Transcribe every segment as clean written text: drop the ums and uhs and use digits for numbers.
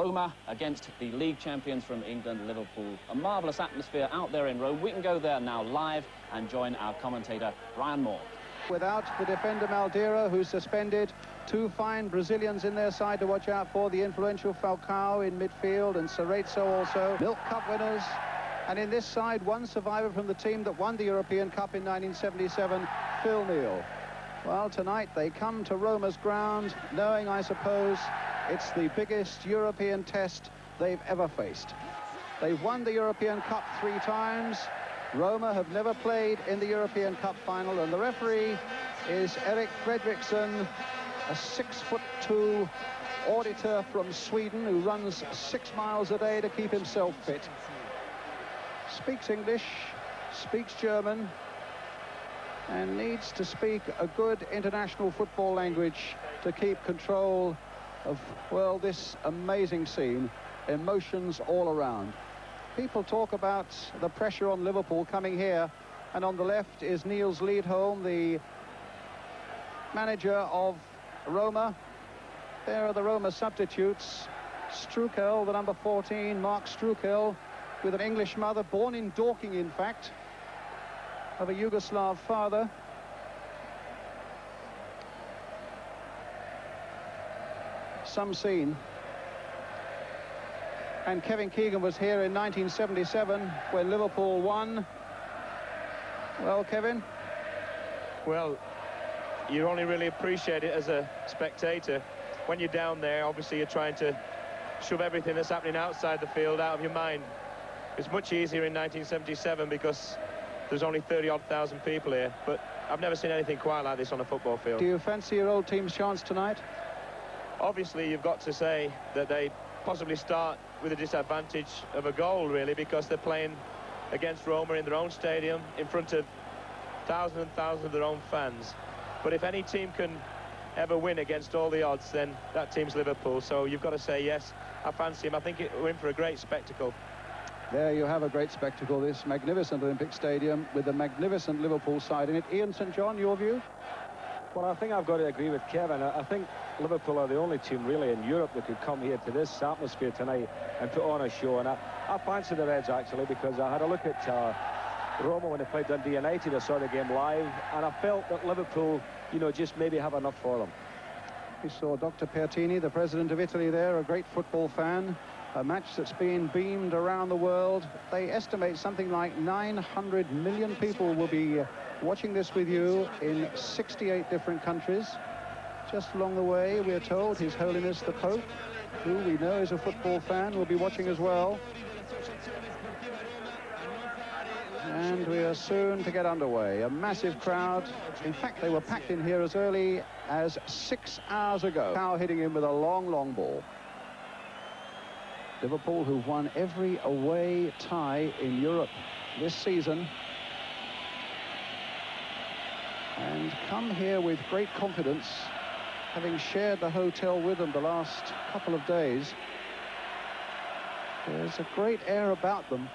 Roma against the league champions from England, Liverpool. A marvellous atmosphere out there in Rome. We can go there now live and join our commentator, Brian Moore. Without the defender Maldera, who's suspended, two fine Brazilians in their side to watch out for, the influential Falcao in midfield and Cerezo also. Milk Cup winners. And in this side, one survivor from the team that won the European Cup in 1977, Phil Neal. Well, tonight they come to Roma's ground, knowing, I suppose, it's the biggest European test they've ever faced. They've won the European Cup 3 times. Roma have never played in the European Cup final, and the referee is Erik Fredriksson, a 6'2" auditor from Sweden who runs 6 miles a day to keep himself fit. Speaks English, speaks German, and needs to speak a good international football language to keep control of, well, this amazing scene. Emotions all around. People talk about the pressure on Liverpool coming here, and on the left is Niels Liedholm, the manager of Roma. There are the Roma substitutes. Strukel, the number 14, Mark Strukel, with an English mother, born in Dorking, in fact, of a Yugoslav father. Some scene. And Kevin Keegan was here in 1977 when Liverpool won. Well, Kevin? Well, you only really appreciate it as a spectator. When you're down there, obviously you're trying to shove everything that's happening outside the field out of your mind. It's much easier in 1977 because there's only 30-odd thousand people here, but I've never seen anything quite like this on a football field. Do you fancy your old team's chance tonight? Obviously, you've got to say that they possibly start with a disadvantage of a goal, really, because they're playing against Roma in their own stadium in front of thousands and thousands of their own fans. But if any team can ever win against all the odds, then that team's Liverpool. So you've got to say, yes, I fancy him. I think we're in for a great spectacle. There you have a great spectacle, this magnificent Olympic Stadium with the magnificent Liverpool side in it. Ian St John, your view? Well, I think I've got to agree with Kevin. I think Liverpool are the only team really in Europe that could come here to this atmosphere tonight and put on a show. And I fancy the Reds, actually, because I had a look at Roma when they played Dundee United. I saw the game live, and I felt that Liverpool, you know, just maybe have enough for them. We saw Dr. Pertini, the president of Italy there, a great football fan. A match that's been beamed around the world. They estimate something like 900 million people will be watching this with you in 68 different countries. Just along the way, we're told His Holiness the Pope, who we know is a football fan, will be watching as well. And we are soon to get underway. A massive crowd. In fact, they were packed in here as early as 6 hours ago. Now hitting him with a long, long ball. Liverpool, who've won every away tie in Europe this season, and come here with great confidence, having shared the hotel with them the last couple of days. There's a great air about them.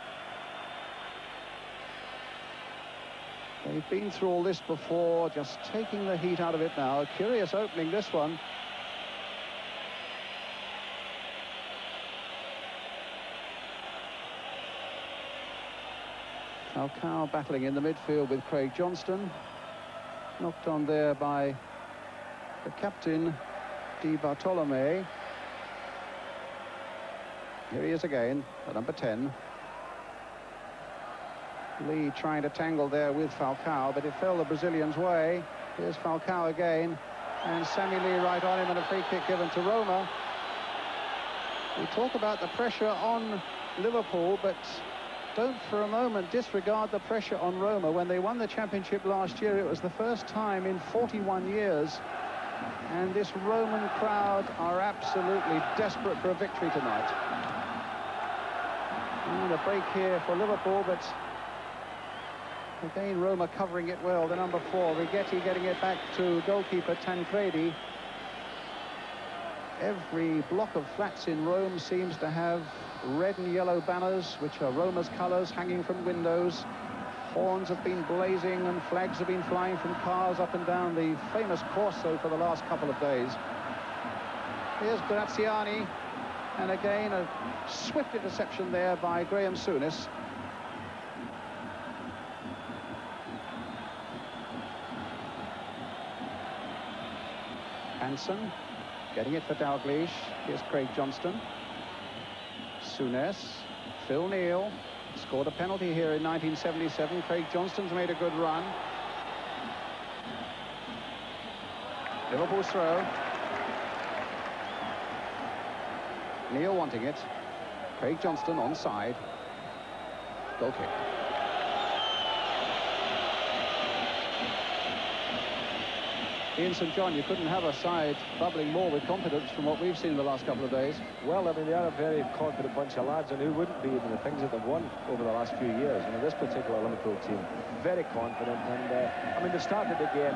They've been through all this before, just taking the heat out of it now. A curious opening, this one. Falcao battling in the midfield with Craig Johnston. Knocked on there by the captain, Di Bartolome. Here he is again, the number 10. Lee trying to tangle there with Falcao, but it fell the Brazilian's way. Here's Falcao again, and Sammy Lee right on him, and a free kick given to Roma. We talk about the pressure on Liverpool, but don't for a moment disregard the pressure on Roma. When they won the championship last year, it was the first time in 41 years. And this Roman crowd are absolutely desperate for a victory tonight. And a break here for Liverpool, but again Roma covering it well. The number 4, Righetti, getting it back to goalkeeper Tancredi. Every block of flats in Rome seems to have red and yellow banners, which are Roma's colours, hanging from windows. Horns have been blazing and flags have been flying from cars up and down the famous Corso for the last couple of days. Here's Graziani. And again, a swift interception there by Graham Souness. Hansen getting it for Dalglish. Here's Craig Johnston. Souness. Phil Neal scored a penalty here in 1977. Craig Johnston's made a good run. Liverpool's throw. Neal wanting it. Craig Johnston onside. Goal kick. Ian St John, you couldn't have a side bubbling more with confidence from what we've seen in the last couple of days. Well, I mean, they are a very confident bunch of lads, and who wouldn't be in the things that they've won over the last few years. You know, this particular Liverpool team, very confident, and I mean, they've started again,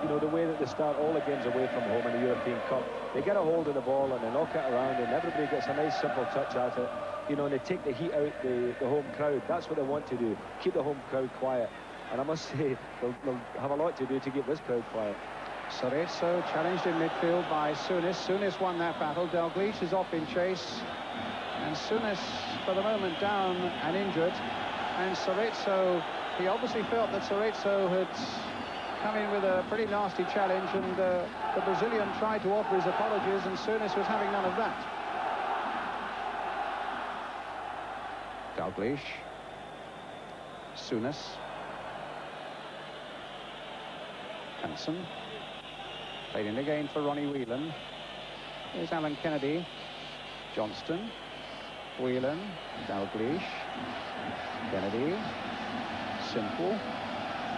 you know, the way that they start all the games away from home in the European Cup. They get a hold of the ball and they knock it around, and everybody gets a nice simple touch at it, you know, and they take the heat out the home crowd. That's what they want to do, keep the home crowd quiet. And I must say, they'll have a lot to do to keep this crowd quiet. Cerezo challenged in midfield by Souness. Souness won that battle. Dalglish is off in chase. And Souness, for the moment, down and injured. And Cerezo, he obviously felt that Cerezo had come in with a pretty nasty challenge, and the Brazilian tried to offer his apologies, and Souness was having none of that. Dalglish. Souness. Hansen. Played in again for Ronnie Whelan. Here's Alan Kennedy. Johnston. Whelan. Dalglish. Kennedy. Simple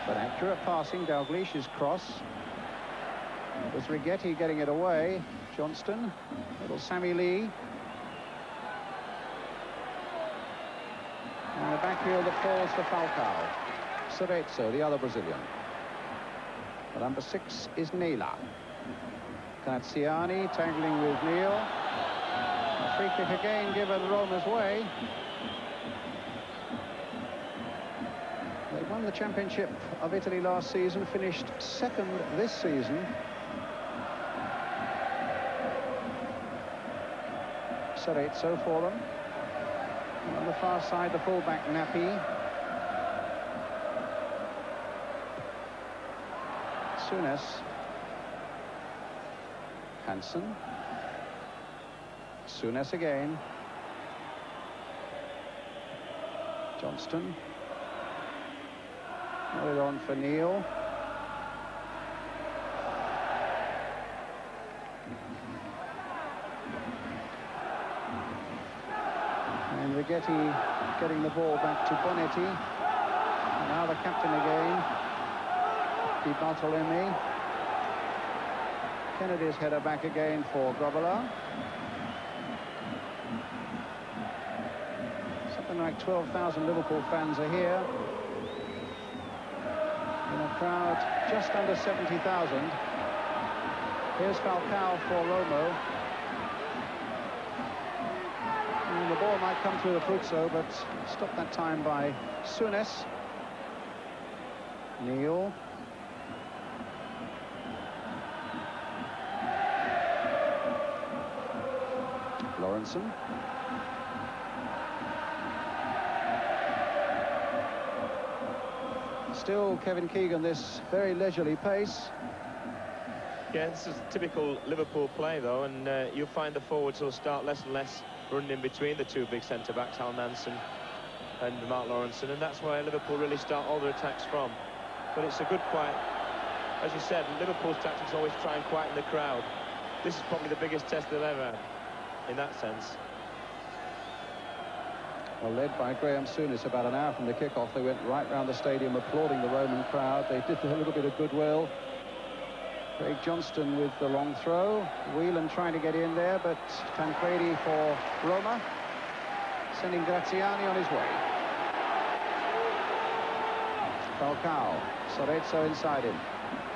but accurate passing. Dalglish's cross. It was Righetti getting it away. Johnston. Little Sammy Lee. And the backheel that falls for Falcao. Cerezo, the other Brazilian. The number 6 is Neal. Graziani tangling with Neal. A free kick again given Roma's way. They won the Championship of Italy last season, finished second this season. Cerezo for them. And on the far side, the fullback Nappi. Souness. Hansen. Souness again. Johnston. Got it on for Neal. And Righetti getting the ball back to Bonetti. And now the captain again. Di Bartolomei. Kennedy's header back again for Grobbelaar. Something like 12,000 Liverpool fans are here. In a crowd just under 70,000. Here's Falcao for Romo. And the ball might come through the Pruzzo, but stopped that time by Souness. Neal. Lawrenson. Still Kevin Keegan, this very leisurely pace. Yeah, this is typical Liverpool play, though, and you'll find the forwards will start less and less running in between the two big centre-backs, Al Nansen and Mark Lawrenson, and that's where Liverpool really start all their attacks from. But it's a good quiet. As you said, Liverpool's tactics always try and quieten the crowd. This is probably the biggest test they've ever had, in that sense. Well, led by Graham Souness about an hour from the kickoff, they went right round the stadium applauding the Roman crowd. They did a little bit of goodwill. Craig Johnston with the long throw. Whelan trying to get in there, but Tancredi for Roma, sending Graziani on his way. Falcao, Cerezo inside him.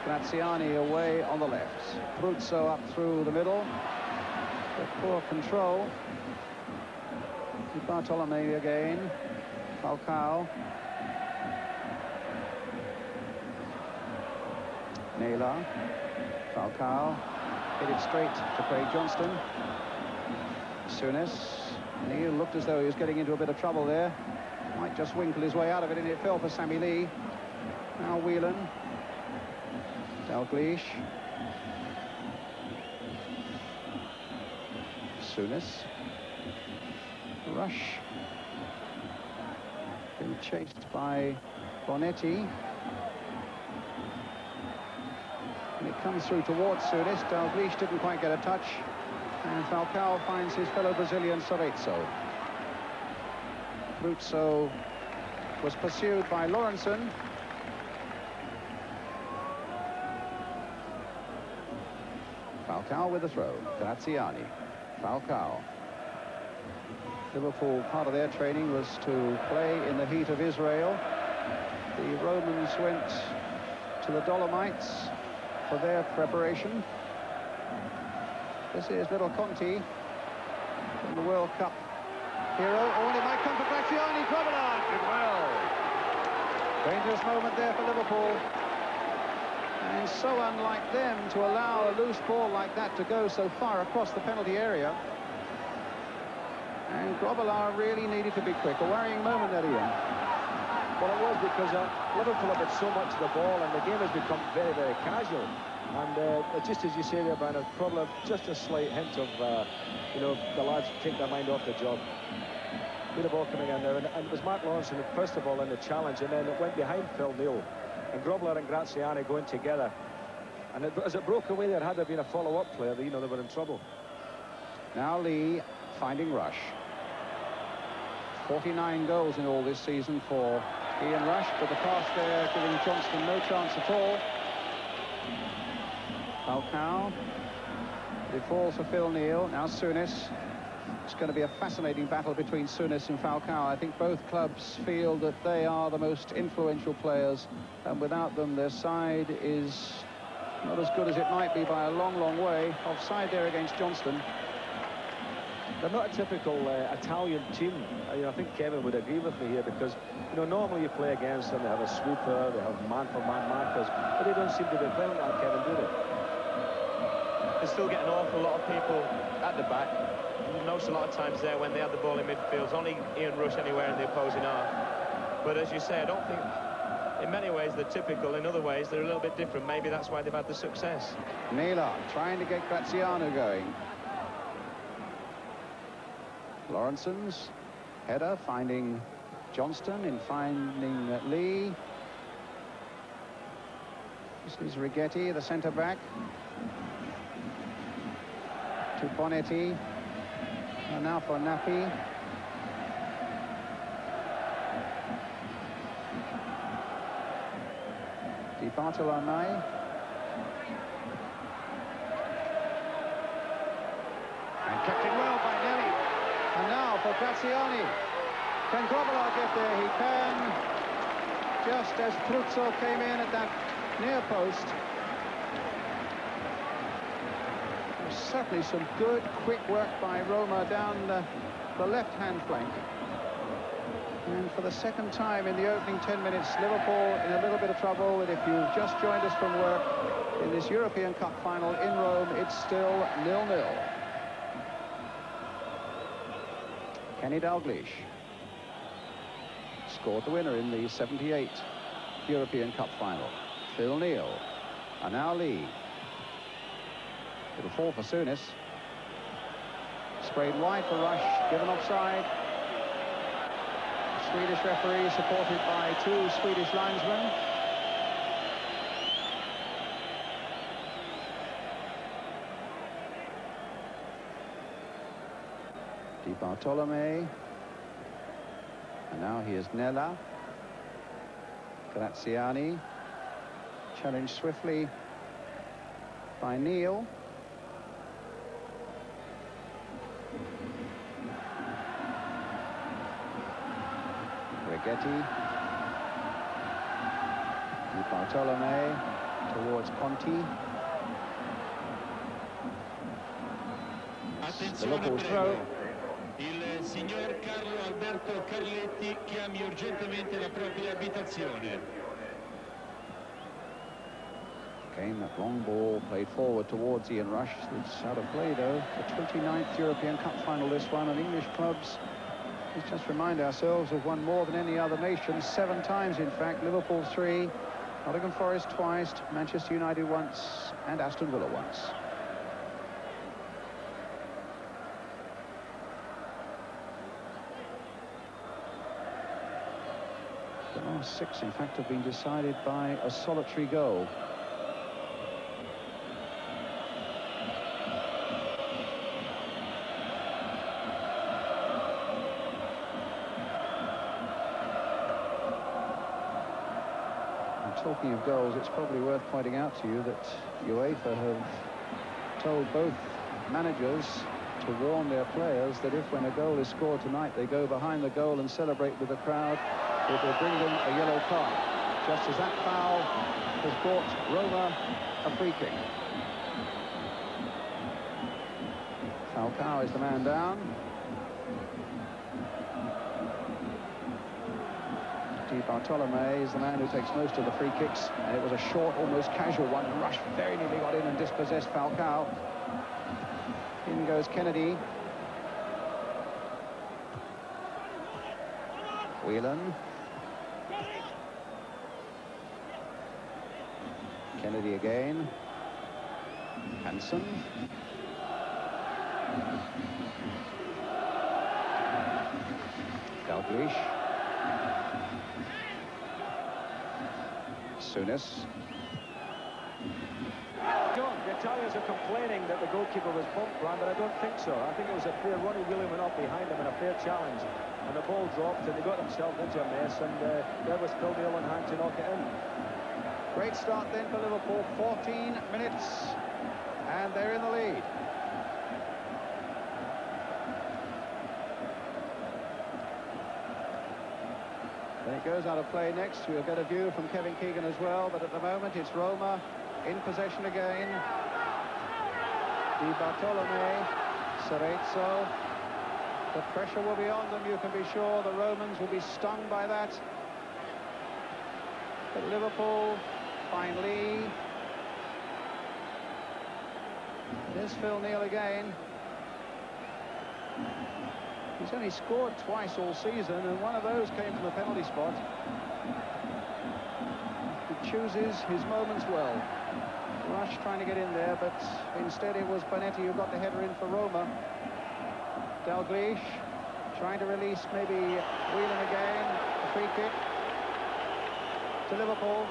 Graziani away on the left. Pruzzo up through the middle. But poor control. Bartolomei again. Falcao. Neal. Falcao. Hit it straight to Craig Johnston. Souness. Neal looked as though he was getting into a bit of trouble there. Might just winkle his way out of it, and it fell for Sammy Lee. Now Whelan. Dalglish. Souness. Rush. Been chased by Bonetti. And it comes through towards Souness. Dalglish didn't quite get a touch. And Falcao finds his fellow Brazilian Cerezo. Pruzzo was pursued by Lawrenson. Falcao with the throw. Graziani. Falcao. Liverpool, part of their training was to play in the heat of Israel. The Romans went to the Dolomites for their preparation. This is little Conti from the World Cup hero. Oh, and it might come for Graziani. Grobbelaar did well. Dangerous moment there for Liverpool. And so unlike them to allow a loose ball like that to go so far across the penalty area. And Grobbelaar really needed to be quick. A worrying moment there, Ian. Well, it was because Liverpool have had so much of the ball, and the game has become very, very casual. And just as you say there, Brian, probably just a slight hint of, you know, the lads take their mind off the job. Bit of ball coming in there, and it was Mark Lawrenson, first of all, in the challenge, and then it went behind Phil Neal. And Grobbelaar and Graziani going together. And as it broke away there, had there been a follow-up player, you know, they were in trouble. Now Lee finding Rush. 49 goals in all this season for Ian Rush, but the pass there giving Johnston no chance at all. Falcao. It falls for Phil Neal. Now Souness. It's going to be a fascinating battle between Souness and Falcao. I think both clubs feel that they are the most influential players, and without them their side is not as good as it might be by a long, long way. Offside there against Johnston. They're not a typical Italian team. I think Kevin would agree with me here, because, you know, normally you play against them, they have a sweeper, they have man-for-man markers, but they don't seem to be playing like Kevin, do they? They still get an awful lot of people at the back. You notice a lot of times there when they have the ball in midfield, it's only Ian Rush anywhere in the opposing half. But as you say, I don't think, in many ways they're typical, in other ways they're a little bit different. Maybe that's why they've had the success. Neal trying to get Graziano going. Lawrenson's header finding Johnston, in finding Lee. This is Righetti, the centre-back. To Bonetti. And now for Nappi. Di Bartolomei. And kept it well by Nelly. And now for Graziani. Can Grobbelaar get there? He can. Just as Pruzzo came in at that near post. There's certainly some good, quick work by Roma down the left-hand flank. And for the second time in the opening 10 minutes, Liverpool in a little bit of trouble. And if you've just joined us from work in this European Cup final in Rome, it's still 0-0. Kenny Dalglish scored the winner in the 78 European Cup final. Phil Neal. And now Lee. It'll fall for Souness. Sprayed wide for Rush, given offside. Swedish referee supported by two Swedish linesmen. Di Bartolomei. And now here's Nella. Graziani. Challenged swiftly by Neal. Righetti. Di Bartolomei towards Conti. The Liverpool throw. Il signor Carlo Alberto Carletti chiami urgentemente la propria abitazione. Again, that long ball played forward towards Ian Rush. It's out of play, though. The 29th European Cup final, this one, and English clubs, let's just remind ourselves, have won more than any other nation, 7 times, in fact. Liverpool 3, Nottingham Forest twice, Manchester United once, and Aston Villa once. The last 6, in fact, have been decided by a solitary goal. Talking of goals, it's probably worth pointing out to you that UEFA have told both managers to warn their players that if, when a goal is scored tonight, they go behind the goal and celebrate with the crowd, it will bring them a yellow card. Just as that foul has brought Roma a free kick. Falcao is the man down. Bartolome is the man who takes most of the free kicks, and it was a short, almost casual one, and Rush very nearly got in and dispossessed Falcao. In goes Kennedy. Whelan. Kennedy again. Hansen. Dalglish. Souness. John, the Italians are complaining that the goalkeeper was bumped, Brian, but I don't think so. I think it was a fair run. William went up behind him in a fair challenge, and the ball dropped, and they got themselves into a mess, and there was Phil Neal on hand to knock it in. Great start then for Liverpool. 14 minutes, and they're in the lead. When it goes out of play next, we'll get a view from Kevin Keegan as well, but at the moment it's Roma in possession again. Di Bartolome, Cerezo. The pressure will be on them, you can be sure. The Romans will be stung by that. But Liverpool find Lee. There's Phil Neal again. He's only scored twice all season, and one of those came from the penalty spot. He chooses his moments well. Rush trying to get in there, but instead it was Panetti who got the header in for Roma. Dalglish trying to release maybe Whelan again. A free kick to Liverpool.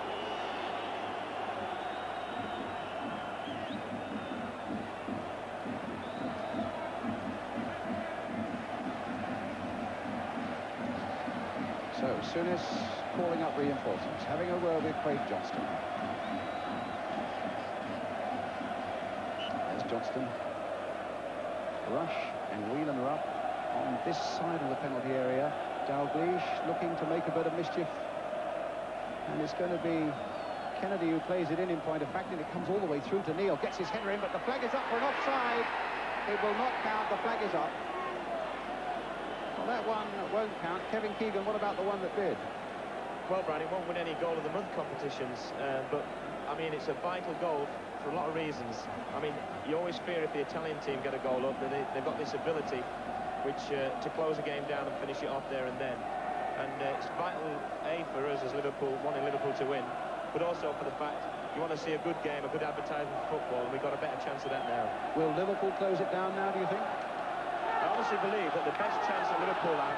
So, Souness calling up reinforcements, having a word with Craig Johnston. There's Johnston. Rush and Whelan are up on this side of the penalty area. Dalglish looking to make a bit of mischief. And it's going to be Kennedy who plays it in point of fact, and it comes all the way through to Neal. Gets his header in, but the flag is up for an offside. It will not count. The flag is up. Well, that one won't count. Kevin Keegan, what about the one that did? Well, Brad, it won't win any goal of the month competitions, but I mean, it's a vital goal for a lot of reasons. I mean, you always fear if the Italian team get a goal up, that they've got this ability which to close a game down and finish it off there and then. And it's vital, A, for us as Liverpool, wanting Liverpool to win, but also for the fact you want to see a good game, a good advertisement for football, and we've got a better chance of that now. Will Liverpool close it down now, do you think? I honestly believe that the best chance that Liverpool have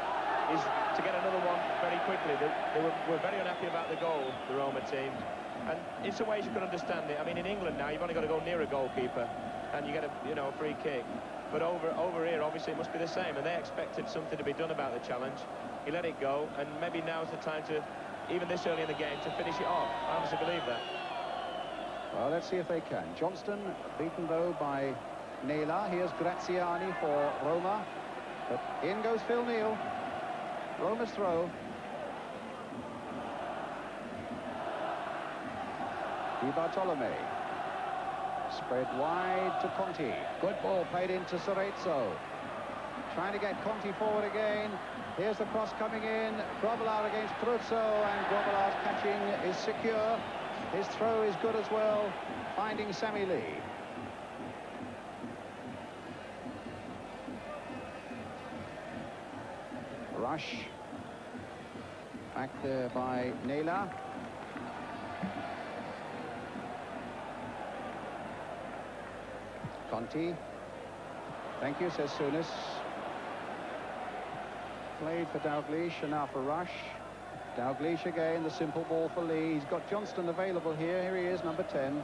is to get another one very quickly. They were very unhappy about the goal, the Roma team. And in some ways you can understand it. I mean, in England now, you've only got to go near a goalkeeper and you get a free kick. But over here, obviously, it must be the same. And they expected something to be done about the challenge. He let it go, and maybe now's the time to, even this early in the game, to finish it off. I honestly believe that. Well, let's see if they can. Johnston beaten, though, by Neal. Here's Graziani for Roma. But in goes Phil Neal. Roma's throw. Di Bartolome. Spread wide to Conti. Good ball played into Cerezo. Trying to get Conti forward again. Here's the cross coming in. Grobbelaar against Pruzzo, and Grobbelaar's catching is secure. His throw is good as well, finding Sammy Lee. Rush. Back there by Neal. Conti. Thank you, says Souness. Played for Dalglish and now for Rush. Dalglish again, the simple ball for Lee. He's got Johnston available here. Here he is, number 10.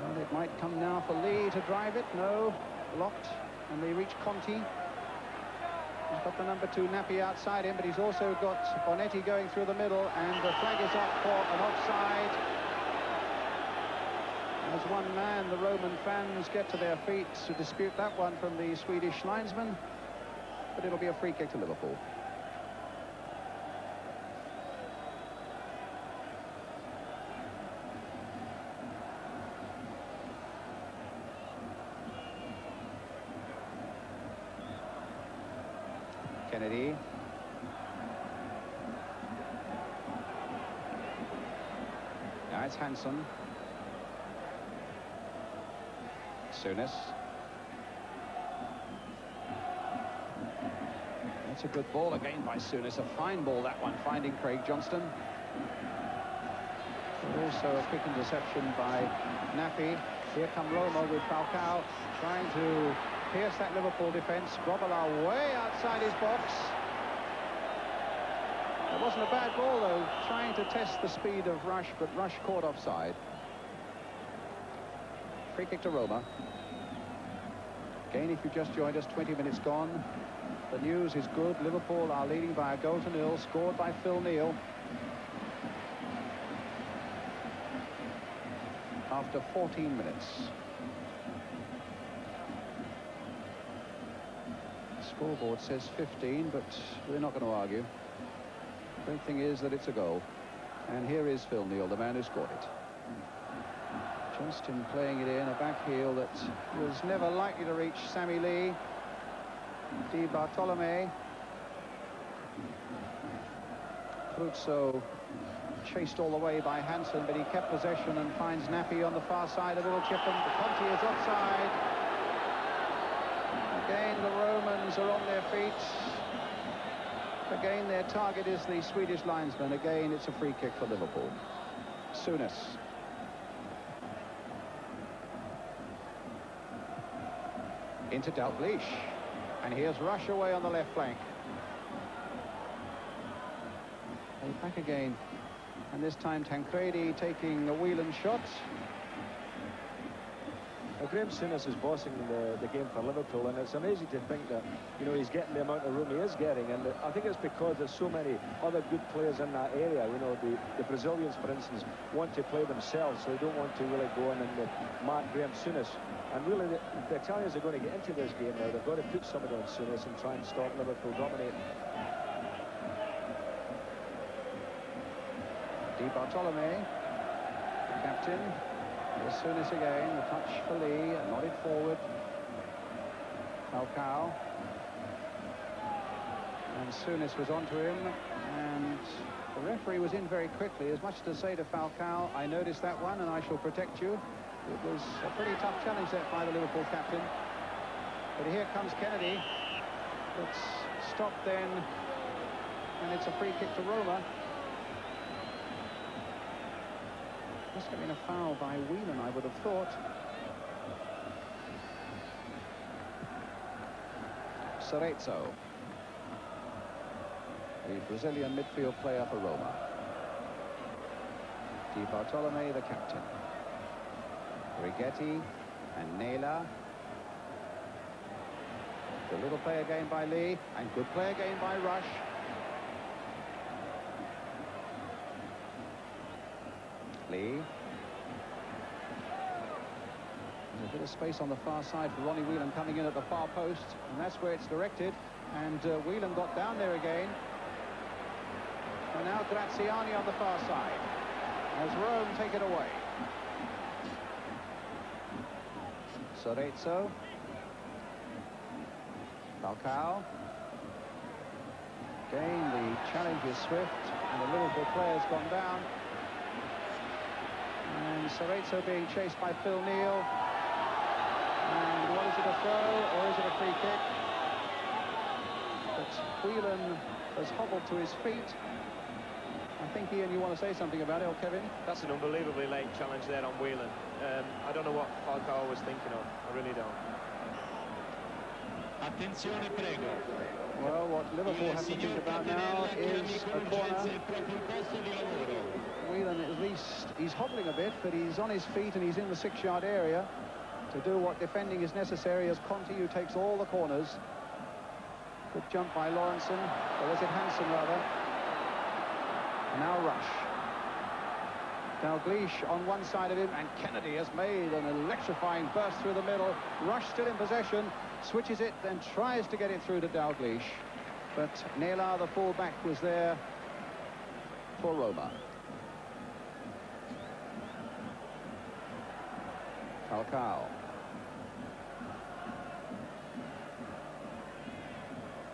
And it might come now for Lee to drive it. No, blocked. And they reach Conti. He's got the number 2 Nappy outside him, but he's also got Bonetti going through the middle, and the flag is up for an offside. As one man, the Roman fans get to their feet to dispute that one from the Swedish linesman, but it'll be a free kick to Liverpool. Kennedy. Now it's Hansen. Souness. That's a good ball again by Souness. A fine ball, that one, finding Craig Johnston. But also a quick interception by Nappy. Here come Roma with Falcao trying to pierce that Liverpool defence. Grobbelaar way outside his box. It wasn't a bad ball, though, trying to test the speed of Rush, but Rush caught offside. Free kick to Roma. Again, if you've just joined us, 20 minutes gone. The news is good. Liverpool are leading by a goal to nil, scored by Phil Neal. After 14 minutes. The scoreboard says 15, but we're not going to argue. The great thing is that it's a goal. And here is Phil Neal, the man who scored it. Johnston playing it in, a back heel that was never likely to reach Sammy Lee. Di Bartolome. Pruzzo chased all the way by Hansen, but he kept possession and finds Nappy on the far side. A little chip, and Conti is offside. Again, the Romans are on their feet. Again, their target is the Swedish linesman. Again, it's a free kick for Liverpool. Souness. Into Dalglish. And here's Rush away on the left flank. And back again. And this time Tancredi taking a wheel-in shot. Graham Souness is bossing the game for Liverpool, and it's amazing to think that, you know, he's getting the amount of room he is getting, and I think it's because there's so many other good players in that area. You know, the Brazilians, for instance, want to play themselves, so they don't want to really go in and mark Graham Souness. And really, the Italians are going to get into this game now. They've got to put somebody on Souness and try and stop Liverpool dominating. Di Bartolome, the captain. Here's Souness again, the touch for Lee, nodded forward. Falcao. And Souness was onto him, and the referee was in very quickly, as much to say to Falcao, I noticed that one and I shall protect you. It was a pretty tough challenge there by the Liverpool captain. But here comes Kennedy. It's stopped then, and it's a free kick to Roma. Must have been a foul by Whelan, I would have thought. Cerezo, the Brazilian midfield player for Roma. Di Bartolome, the captain. Righetti and Neal. The little play again by Lee, and good play again by Rush. Lee. There's a bit of space on the far side for Ronnie Whelan coming in at the far post, and that's where it's directed. And Whelan got down there again. And now Graziani on the far side as Rome take it away. Cerezo. Falcao. Again, the challenge is swift, and the Liverpool player's gone down. And Cerezo being chased by Phil Neal. And what is it, a throw, or is it a free kick? But Whelan has hobbled to his feet. I think, Ian, you want to say something about it, or Kevin? That's an unbelievably late challenge there on Whelan. I don't know what Falcao was thinking of. I really don't. Attenzione, prego. Well, what Liverpool have to think about now is a corner. Whelan, at least, he's hobbling a bit, but he's on his feet and he's in the 6-yard area to do what defending is necessary, as Conti, who takes all the corners. Good jump by Lawrenson, or was it Hansen, rather? Now Rush. Dalglish on one side of him, and Kennedy has made an electrifying burst through the middle. Rush still in possession, switches it, then tries to get it through to Dalglish. But Neal, the fullback, was there for Roma. Falcao.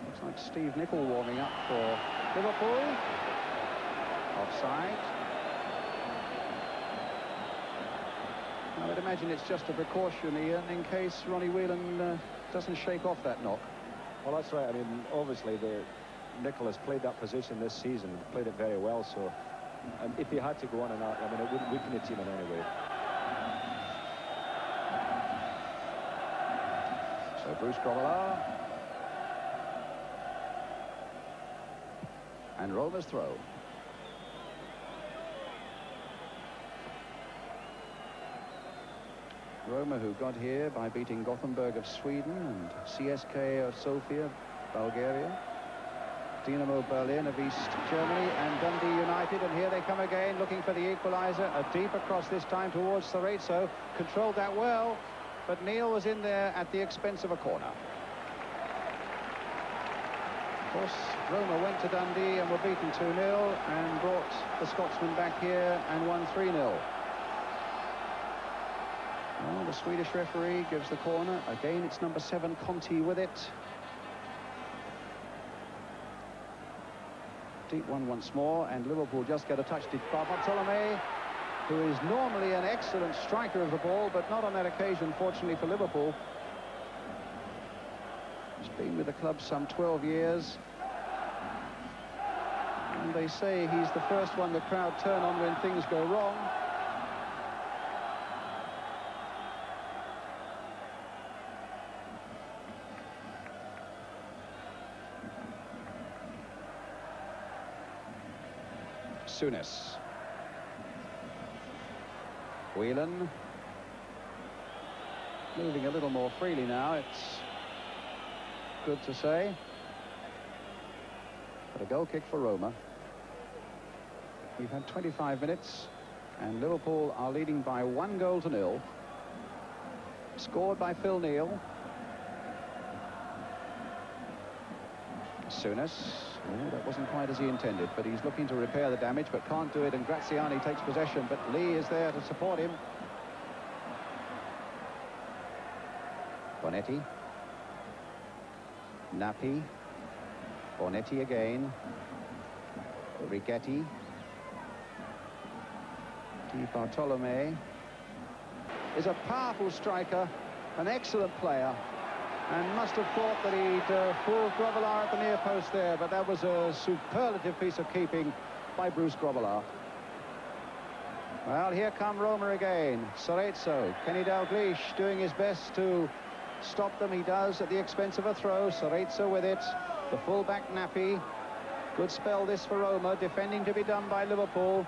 Looks like Steve Nicol warming up for Liverpool. Offside. I would imagine it's just a precaution, Ian, in case Ronnie Whelan doesn't shake off that knock. Well, that's right. I mean, obviously, Nicholas played that position this season, played it very well. So, if he had to go on and out, I mean, it wouldn't weaken the team in any way. So Bruce Grobbelaar. And Roma's throw. Roma, who got here by beating Gothenburg of Sweden and CSKA of Sofia, Bulgaria, Dynamo Berlin of East Germany, and Dundee United. And here they come again, looking for the equalizer. A deep across this time towards Cerezo. Controlled that well, but Neal was in there at the expense of a corner. Of course, Roma went to Dundee and were beaten 2-0 and brought the Scotsman back here and won 3-0. Well, the Swedish referee gives the corner. Again, it's number 7, Conti, with it. Deep one once more, and Liverpool just get a touch. Bartolome, who is normally an excellent striker of the ball, but not on that occasion, fortunately for Liverpool. He's been with the club some 12 years. And they say he's the first one the crowd turn on when things go wrong. Souness. Whelan. Moving a little more freely now, it's good to say. But a goal kick for Roma. We've had 25 minutes, and Liverpool are leading by 1-0. Scored by Phil Neal. Souness. Oh, that wasn't quite as he intended, but he's looking to repair the damage, but can't do it, and Graziani takes possession, but Lee is there to support him. Bonetti. Nappi. Bonetti again. Righetti. Di Bartolome is a powerful striker, an excellent player, and must have thought that he'd fooled Grobbelaar at the near post there, but that was a superlative piece of keeping by Bruce Grobbelaar. Well, here come Roma again. Cerezo, Kenny Dalglish doing his best to stop them. He does at the expense of a throw. Cerezo with it. The fullback Nappi. Good spell this for Roma. Defending to be done by Liverpool.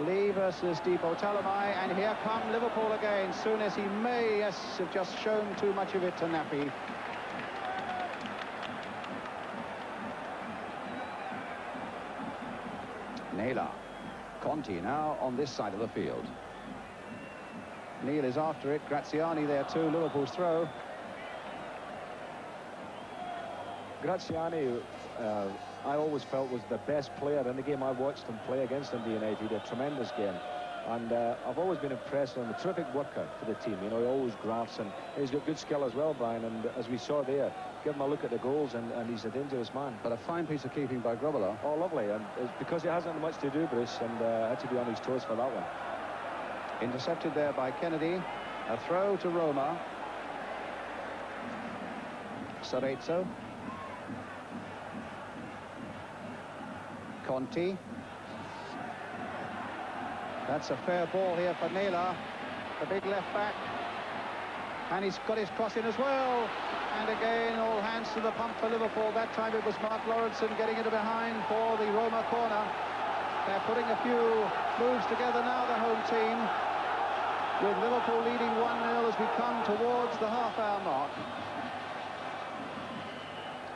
Lee versus Di Bartolome, and here come Liverpool again. Souness, he may, yes, have just shown too much of it to Nappi. Neal. Conti now on this side of the field. Neal is after it. Graziani there too. Liverpool's throw. Graziani, I always felt was the best player in the game. I watched him play against Dundee United. A tremendous game. And I've always been impressed with him. A terrific worker for the team. You know, he always grafts, and he's got good skill as well, Brian. And as we saw there, give him a look at the goals, and he's a dangerous man. But a fine piece of keeping by Grobbelaar. Oh, lovely. And it's because he hasn't much to do, Bruce, and had to be on his toes for that one. Intercepted there by Kennedy. A throw to Roma. Cerezo. Conti. That's a fair ball here for Neal, the big left back. And he's got his cross in as well. And again, all hands to the pump for Liverpool. That time it was Mark Lawrenson getting it behind for the Roma corner. They're putting a few moves together now, the home team, with Liverpool leading 1-0 as we come towards the half-hour mark.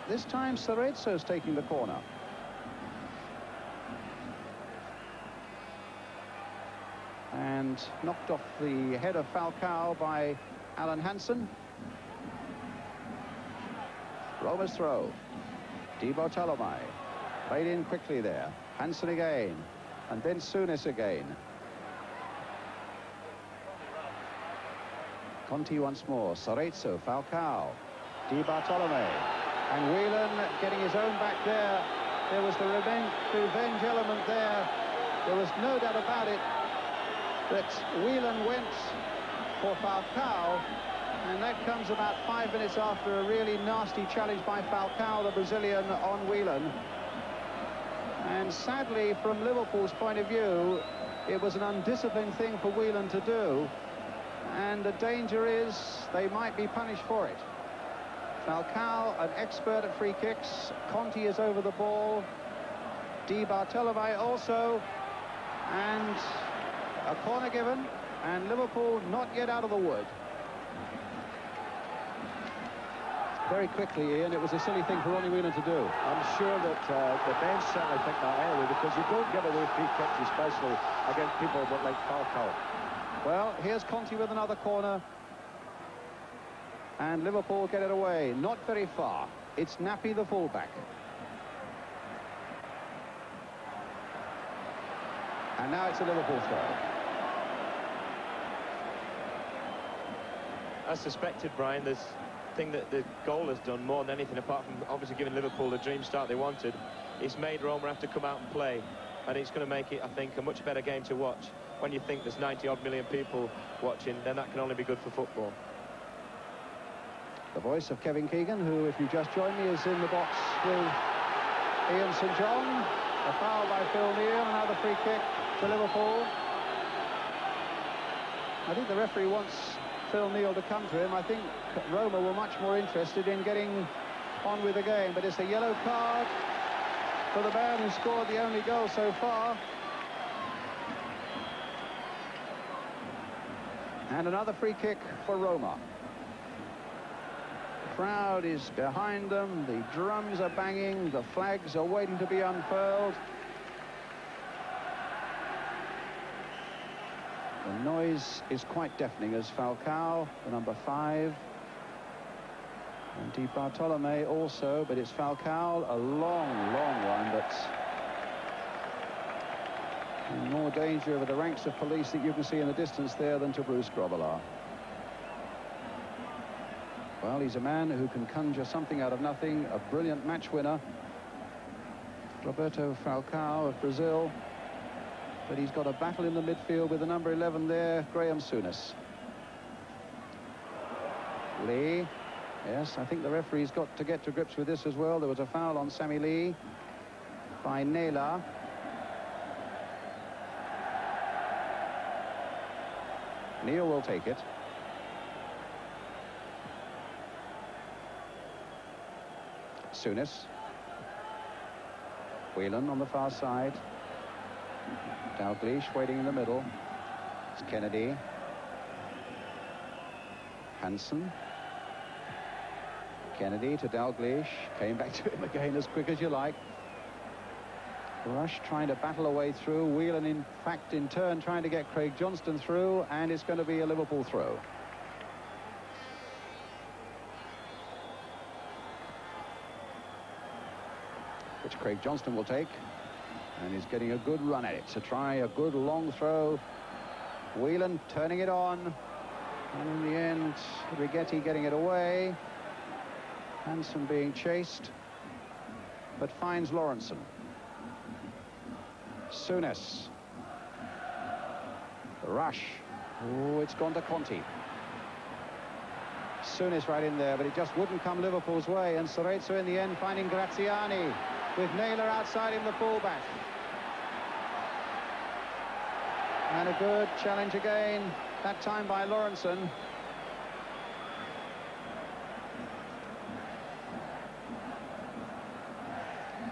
This time Cerezo's taking the corner. And knocked off the head of Falcao by Alan Hansen. Roma's throw. Di Bartolomei played in quickly there. Hansen again, and then Souness again. Conti once more. Cerezo, Falcao, Di Bartolomei, and Whelan getting his own back there. There was the revenge element there. There was no doubt about it that Whelan went for Falcao, and that comes about 5 minutes after a really nasty challenge by Falcao, the Brazilian, on Whelan. And sadly, from Liverpool's point of view, it was an undisciplined thing for Whelan to do, and the danger is they might be punished for it. Falcao, an expert at free kicks. Conti is over the ball. Di Bartolomei also, and a corner given, and Liverpool not yet out of the wood. Very quickly, Ian, it was a silly thing for Ronnie Whelan to do. I'm sure that the bench certainly think that anyway, because you don't give away free kicks, especially against people like Falcao. Well, here's Conti with another corner, and Liverpool get it away. Not very far. It's Nappy, the fullback. And now it's a Liverpool throw. As suspected, Brian, there's thing that the goal has done more than anything, apart from obviously giving Liverpool the dream start they wanted. It's made Roma have to come out and play, and it's going to make it, I think, a much better game to watch. When you think there's 90-odd million people watching, then that can only be good for football. The voice of Kevin Keegan, who, if you just joined me, is in the box with Ian St John. A foul by Phil Neal, another free kick to Liverpool. I think the referee wants Phil Neal to come to him. I think Roma were much more interested in getting on with the game, but it's a yellow card for the man who scored the only goal so far. And another free kick for Roma. The crowd is behind them, the drums are banging, the flags are waiting to be unfurled. The noise is quite deafening as Falcao, the number 5, and Di Bartolomei also, but it's Falcao, a long one that's in more danger over the ranks of police that you can see in the distance there than to Bruce Grobbelaar. Well, he's a man who can conjure something out of nothing, a brilliant match winner, Roberto Falcao of Brazil. But he's got a battle in the midfield with the number 11 there, Graham Souness. Lee. Yes, I think the referee's got to get to grips with this as well. There was a foul on Sammy Lee by Neal. Neal will take it. Souness. Whelan on the far side. Dalglish waiting in the middle. It's Kennedy. Hansen. Kennedy to Dalglish. Came back to him again as quick as you like. Rush trying to battle a way through. Whelan, in fact, in turn, trying to get Craig Johnston through, and it's going to be a Liverpool throw. Which Craig Johnston will take. And he's getting a good run at it to try a good long throw Whelan turning it on. And in the end, Righetti getting it away. Hansen being chased, but finds Lawrenson. Souness. Rush. Oh, it's gone to Conti. Souness right in there, but it just wouldn't come Liverpool's way. And Cerezo in the end finding Graziani, with Naylor outside him, the fullback. And a good challenge again, that time by Lawrenson.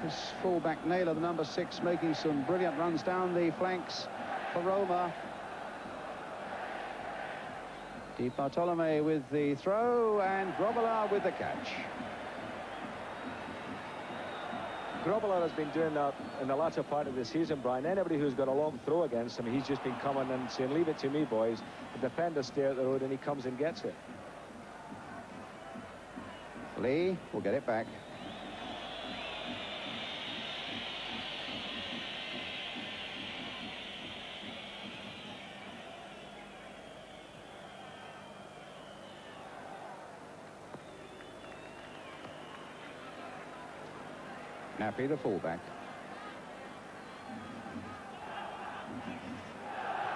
This fullback Naylor, the number 6, making some brilliant runs down the flanks for Roma. Di Bartolome with the throw, and Grobbelaar with the catch. Grobbelaar has been doing that in the latter part of the season, Brian. Anybody who's got a long throw against him, he's just been coming and saying, leave it to me, boys. The defenders stay at the road, and he comes and gets it. Lee will get it back. Nappy, the fullback.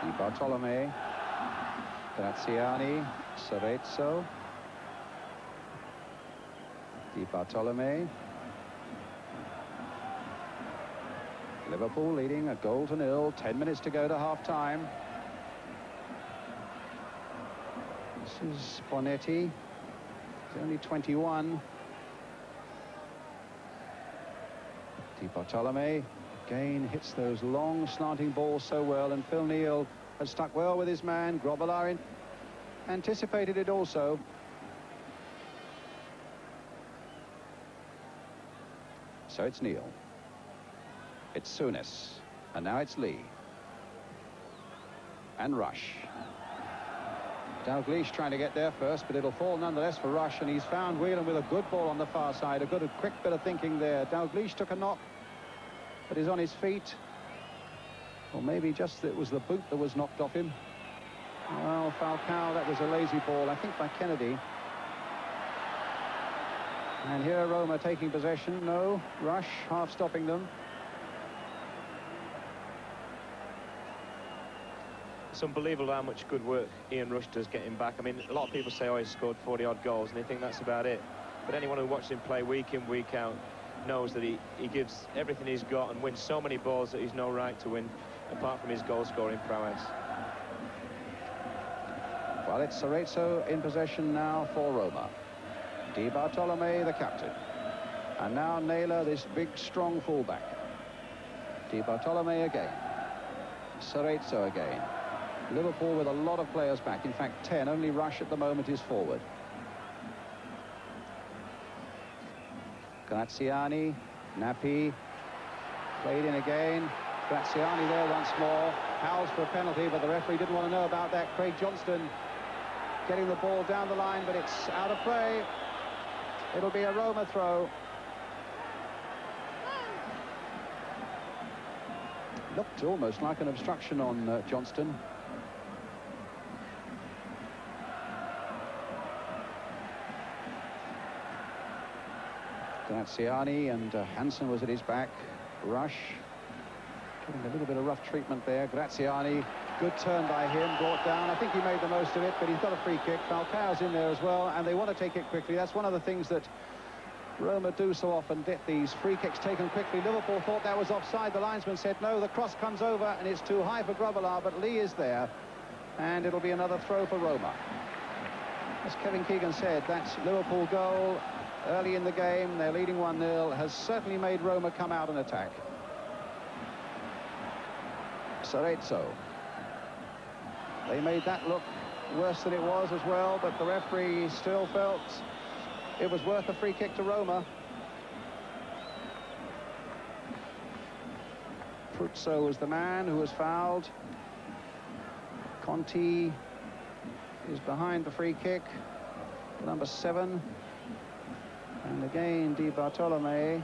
Di Bartolome. Graziani. Cerezo. Di Bartolome. Liverpool leading 1-0. 10 minutes to go to half-time. This is Bonetti. He's only 21. Di Bartolome again hits those long slanting balls so well, and Phil Neal has stuck well with his man. Grobbelaar anticipated it also. So it's Neal. It's Souness. And now it's Lee. And Rush. Dalglish trying to get there first, but it'll fall nonetheless for Rush, and he's found Whelan with a good ball on the far side. A quick bit of thinking there. Dalglish took a knock, but he's on his feet. Or maybe just it was the boot that was knocked off him. Well, Falcao, that was a lazy ball, I think, by Kennedy. And here Roma taking possession. No, Rush half stopping them. It's unbelievable how much good work Ian Rush does getting back. I mean, a lot of people say, oh, he's scored 40-odd goals, and they think that's about it. But anyone who watches him play week in, week out knows that he gives everything he's got and wins so many balls that he's no right to win, apart from his goal-scoring prowess. Well, it's Cerezo in possession now for Roma. Di Bartolome, the captain. And now Naylor, this big, strong fullback. Di Bartolome again. Cerezo again. Liverpool with a lot of players back. In fact, 10. Only Rush at the moment is forward. Graziani. Nappy. Played in again. Graziani there once more. Howls for a penalty, but the referee didn't want to know about that. Craig Johnston getting the ball down the line, but it's out of play. It'll be a Roma throw. Looked almost like an obstruction on Johnston. Graziani, and Hansen was at his back. Rush getting a little bit of rough treatment there. Graziani, good turn by him, brought down. I think he made the most of it, but he's got a free kick. Falcao's in there as well, and they want to take it quickly. That's one of the things that Roma do so often, get these free kicks taken quickly. Liverpool thought that was offside. The linesman said no, the cross comes over and it's too high for Grobbelaar, but Lee is there, and it'll be another throw for Roma. As Kevin Keegan said, that Liverpool goal early in the game, they're leading 1-0, has certainly made Roma come out and attack. Cerezo. They made that look worse than it was as well, but the referee still felt it was worth a free kick to Roma. Pruzzo was the man who was fouled. Conti is behind the free kick, number 7. And again, Di Bartolome.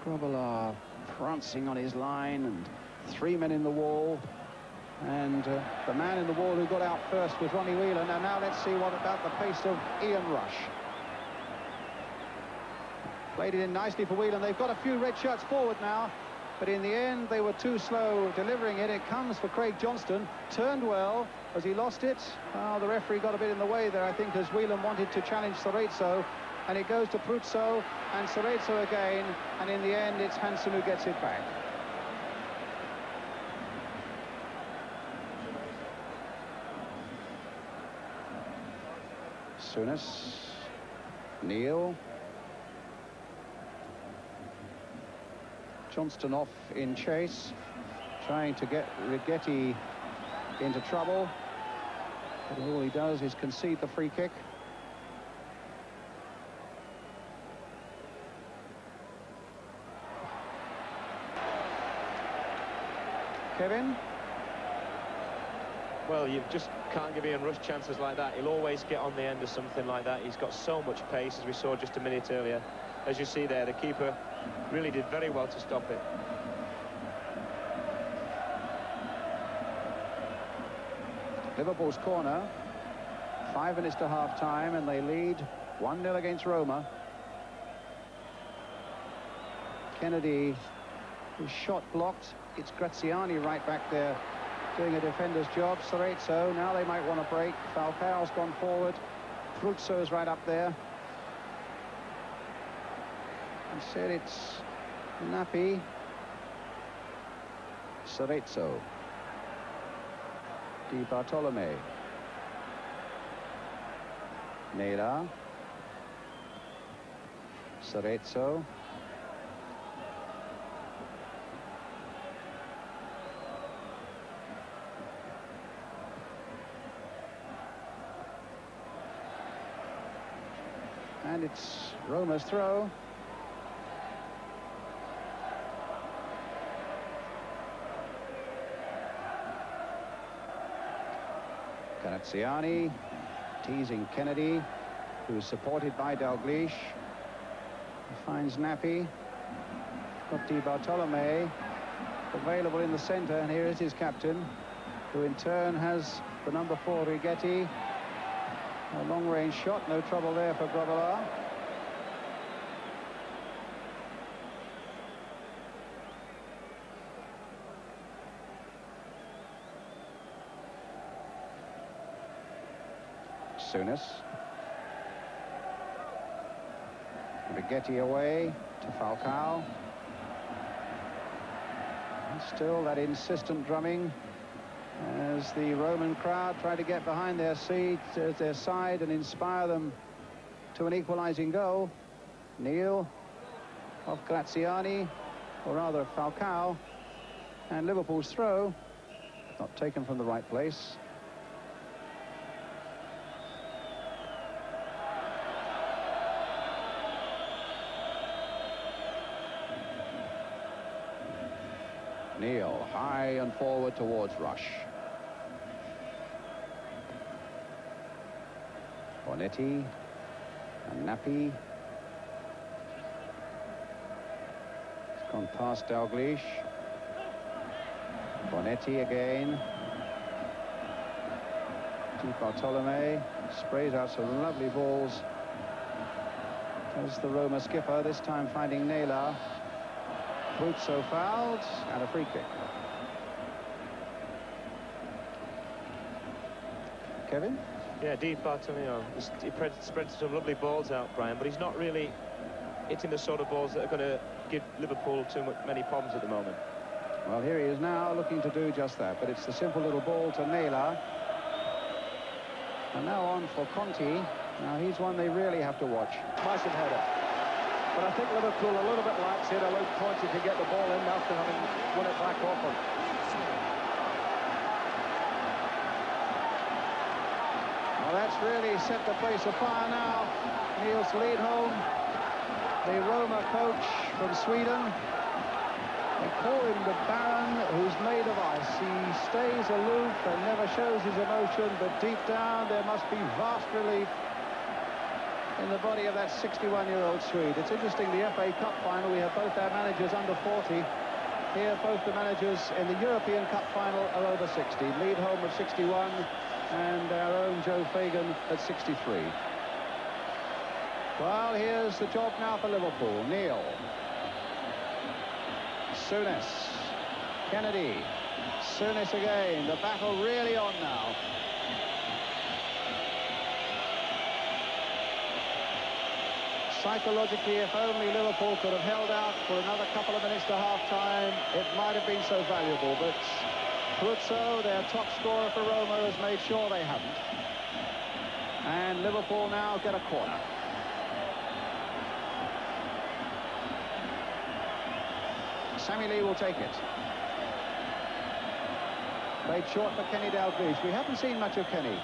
Grobbelaar prancing on his line, and 3 men in the wall. And the man in the wall who got out first was Ronnie Whelan. And now let's see what about the pace of Ian Rush. Played it in nicely for Whelan. They've got a few red shirts forward now, but in the end they were too slow delivering it. It comes for Craig Johnston. Turned well. Has he lost it? Oh, the referee got a bit in the way there, I think, as Whelan wanted to challenge Cerezo. And it goes to Pruzzo and Cerezo again. And in the end, it's Hansen who gets it back. Souness, Neal, Johnston off in chase, trying to get Rigetti into trouble, but all he does is concede the free kick. Kevin? Well, you just can't give Ian Rush chances like that. He'll always get on the end of something like that. He's got so much pace, as we saw just a minute earlier. As you see there, the keeper really did very well to stop it. Liverpool's corner. 5 minutes to half-time, and they lead 1-0 against Roma. Kennedy, his shot blocked. It's Graziani right back there, doing a defender's job. Cerezo, now they might want to break. Falcao's gone forward. Pruzzo's right up there. Instead it's Nappi. Cerezo. Di Bartolome. Neal. Cerezo. And it's Roma's throw. Graziani teasing Kennedy, who's supported by Dalglish. He finds Nappi. Got Di Bartolome available in the centre, and here is his captain, who in turn has the number 4, Rigetti. A long-range shot, no trouble there for Grobbelaar. Souness. Rigetti away to Falcao. And still that insistent drumming as the Roman crowd try to get behind their side and inspire them to an equalising goal. Neal off Graziani, or rather Falcao, and Liverpool's throw, not taken from the right place. Neal high and forward towards Rush. Bonetti and Nappi. It's gone past Dalglish. Bonetti again. Di Bartolome sprays out some lovely balls. As the Roma skipper, this time finding Neal. Pruzzo fouled, and a free kick. Kevin? Yeah, Di Bartolome, he spreads some lovely balls out, Brian, but he's not really hitting the sort of balls that are going to give Liverpool many problems at the moment. Well, here he is now looking to do just that, but it's the simple little ball to Neal. And now on for Conti. Now he's one they really have to watch. Massive header. But I think Liverpool a little bit lax here, allowed Conti to get the ball in after having won it back off him. Well, that's really set the place afire now. Neal's lead home. The Roma coach from Sweden. They call him the Baron who's made of ice. He stays aloof and never shows his emotion, but deep down there must be vast relief in the body of that 61-year-old Swede. It's interesting, the FA Cup final, we have both our managers under 40. Here, both the managers in the European Cup final are over 60. Lead home at 61, and our own Joe Fagan at 63. Well, here's the job now for Liverpool. Neal. Souness. Kennedy. Souness again. The battle really on now. Psychologically, if only Liverpool could have held out for another couple of minutes to half-time, it might have been so valuable. But Pruzzo, their top scorer for Roma, has made sure they haven't. And Liverpool now get a corner. Sammy Lee will take it. Played short for Kenny Dalglish. We haven't seen much of Kenny.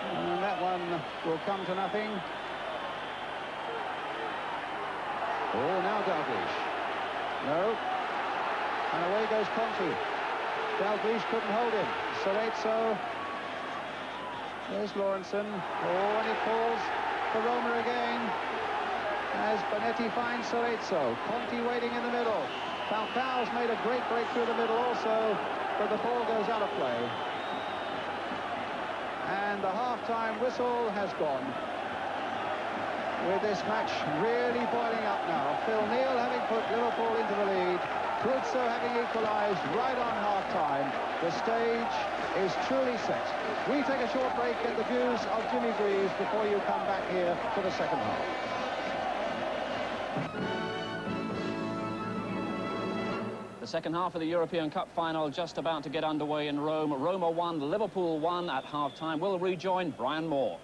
And that one will come to nothing. Oh, now Dalglish. No. And away goes Conti. Dalglish couldn't hold him. Cerezo. There's Lawrenson. Oh, and he falls for Roma again. As Bonetti finds Cerezo. Conti waiting in the middle. Falcao's made a great break through the middle also, but the ball goes out of play. And the half-time whistle has gone. With this match really boiling up now. Phil Neal having put Liverpool into the lead. Pruzzo having equalised right on half-time. The stage is truly set. We take a short break, get the views of Jimmy Greaves before you come back here for the second half. The second half of the European Cup final just about to get underway in Rome. Roma 1, Liverpool 1 at half-time. We'll rejoin Brian Moore.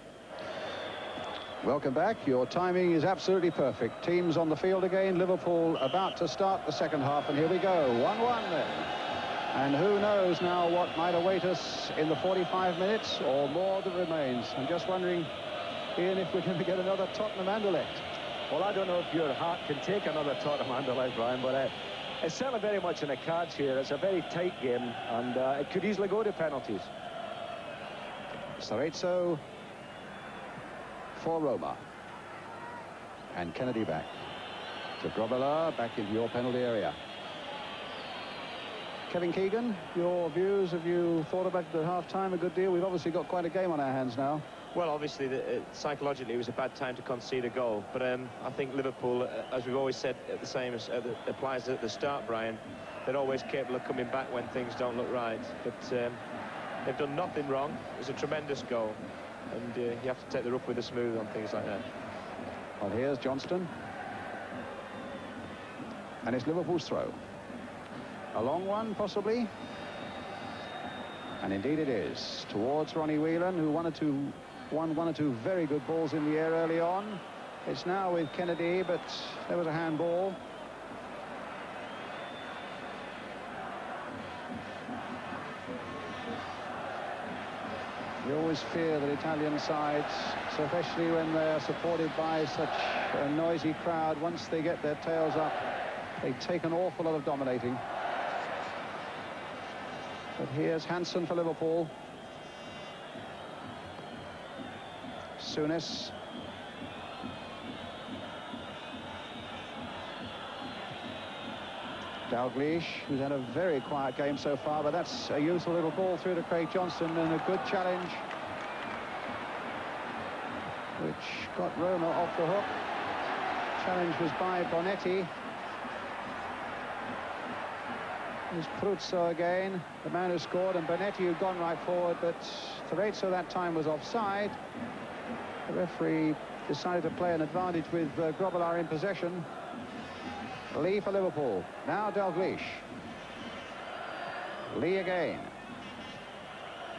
Welcome back. Your timing is absolutely perfect. Teams on the field again. Liverpool about to start the second half, and here we go. 1-1 then. And who knows now what might await us in the 45 minutes or more that remains. I'm just wondering, Ian, if we're going to get another Tottenham Anderlecht. Well, I don't know if your heart can take another Tottenham Anderlecht, Brian, but it's certainly very much in the cards here. It's a very tight game, and it could easily go to penalties. Cerezo for Roma. And Kennedy back to Grobbelaar, back into your penalty area. Kevin Keegan, your views, have you thought about it at half-time a good deal? We've obviously got quite a game on our hands now. Well, obviously, psychologically, it was a bad time to concede a goal. But I think Liverpool, as we've always said, the same as applies at the start, Brian, they're always capable of coming back when things don't look right. But they've done nothing wrong. It was a tremendous goal. And you have to take the rough with the smooth on things like that. Well, here's Johnston. And it's Liverpool's throw. A long one, possibly. And indeed it is. Towards Ronnie Whelan, who won one or two very good balls in the air early on. It's now with Kennedy, but there was a handball. You always fear that Italian sides, so especially when they're supported by such a noisy crowd, once they get their tails up, they take an awful lot of dominating. But here's Hansen for Liverpool. Souness. Dalglish, who's had a very quiet game so far, but that's a useful little ball through to Craig Johnston, and a good challenge, which got Roma off the hook. Challenge was by Bonetti. There's Pruzzo again, the man who scored, and Bonetti, who'd gone right forward, but Cerezo that time was offside. The referee decided to play an advantage with Grobbelaar in possession. Lee for Liverpool. Now Dalglish. Lee again.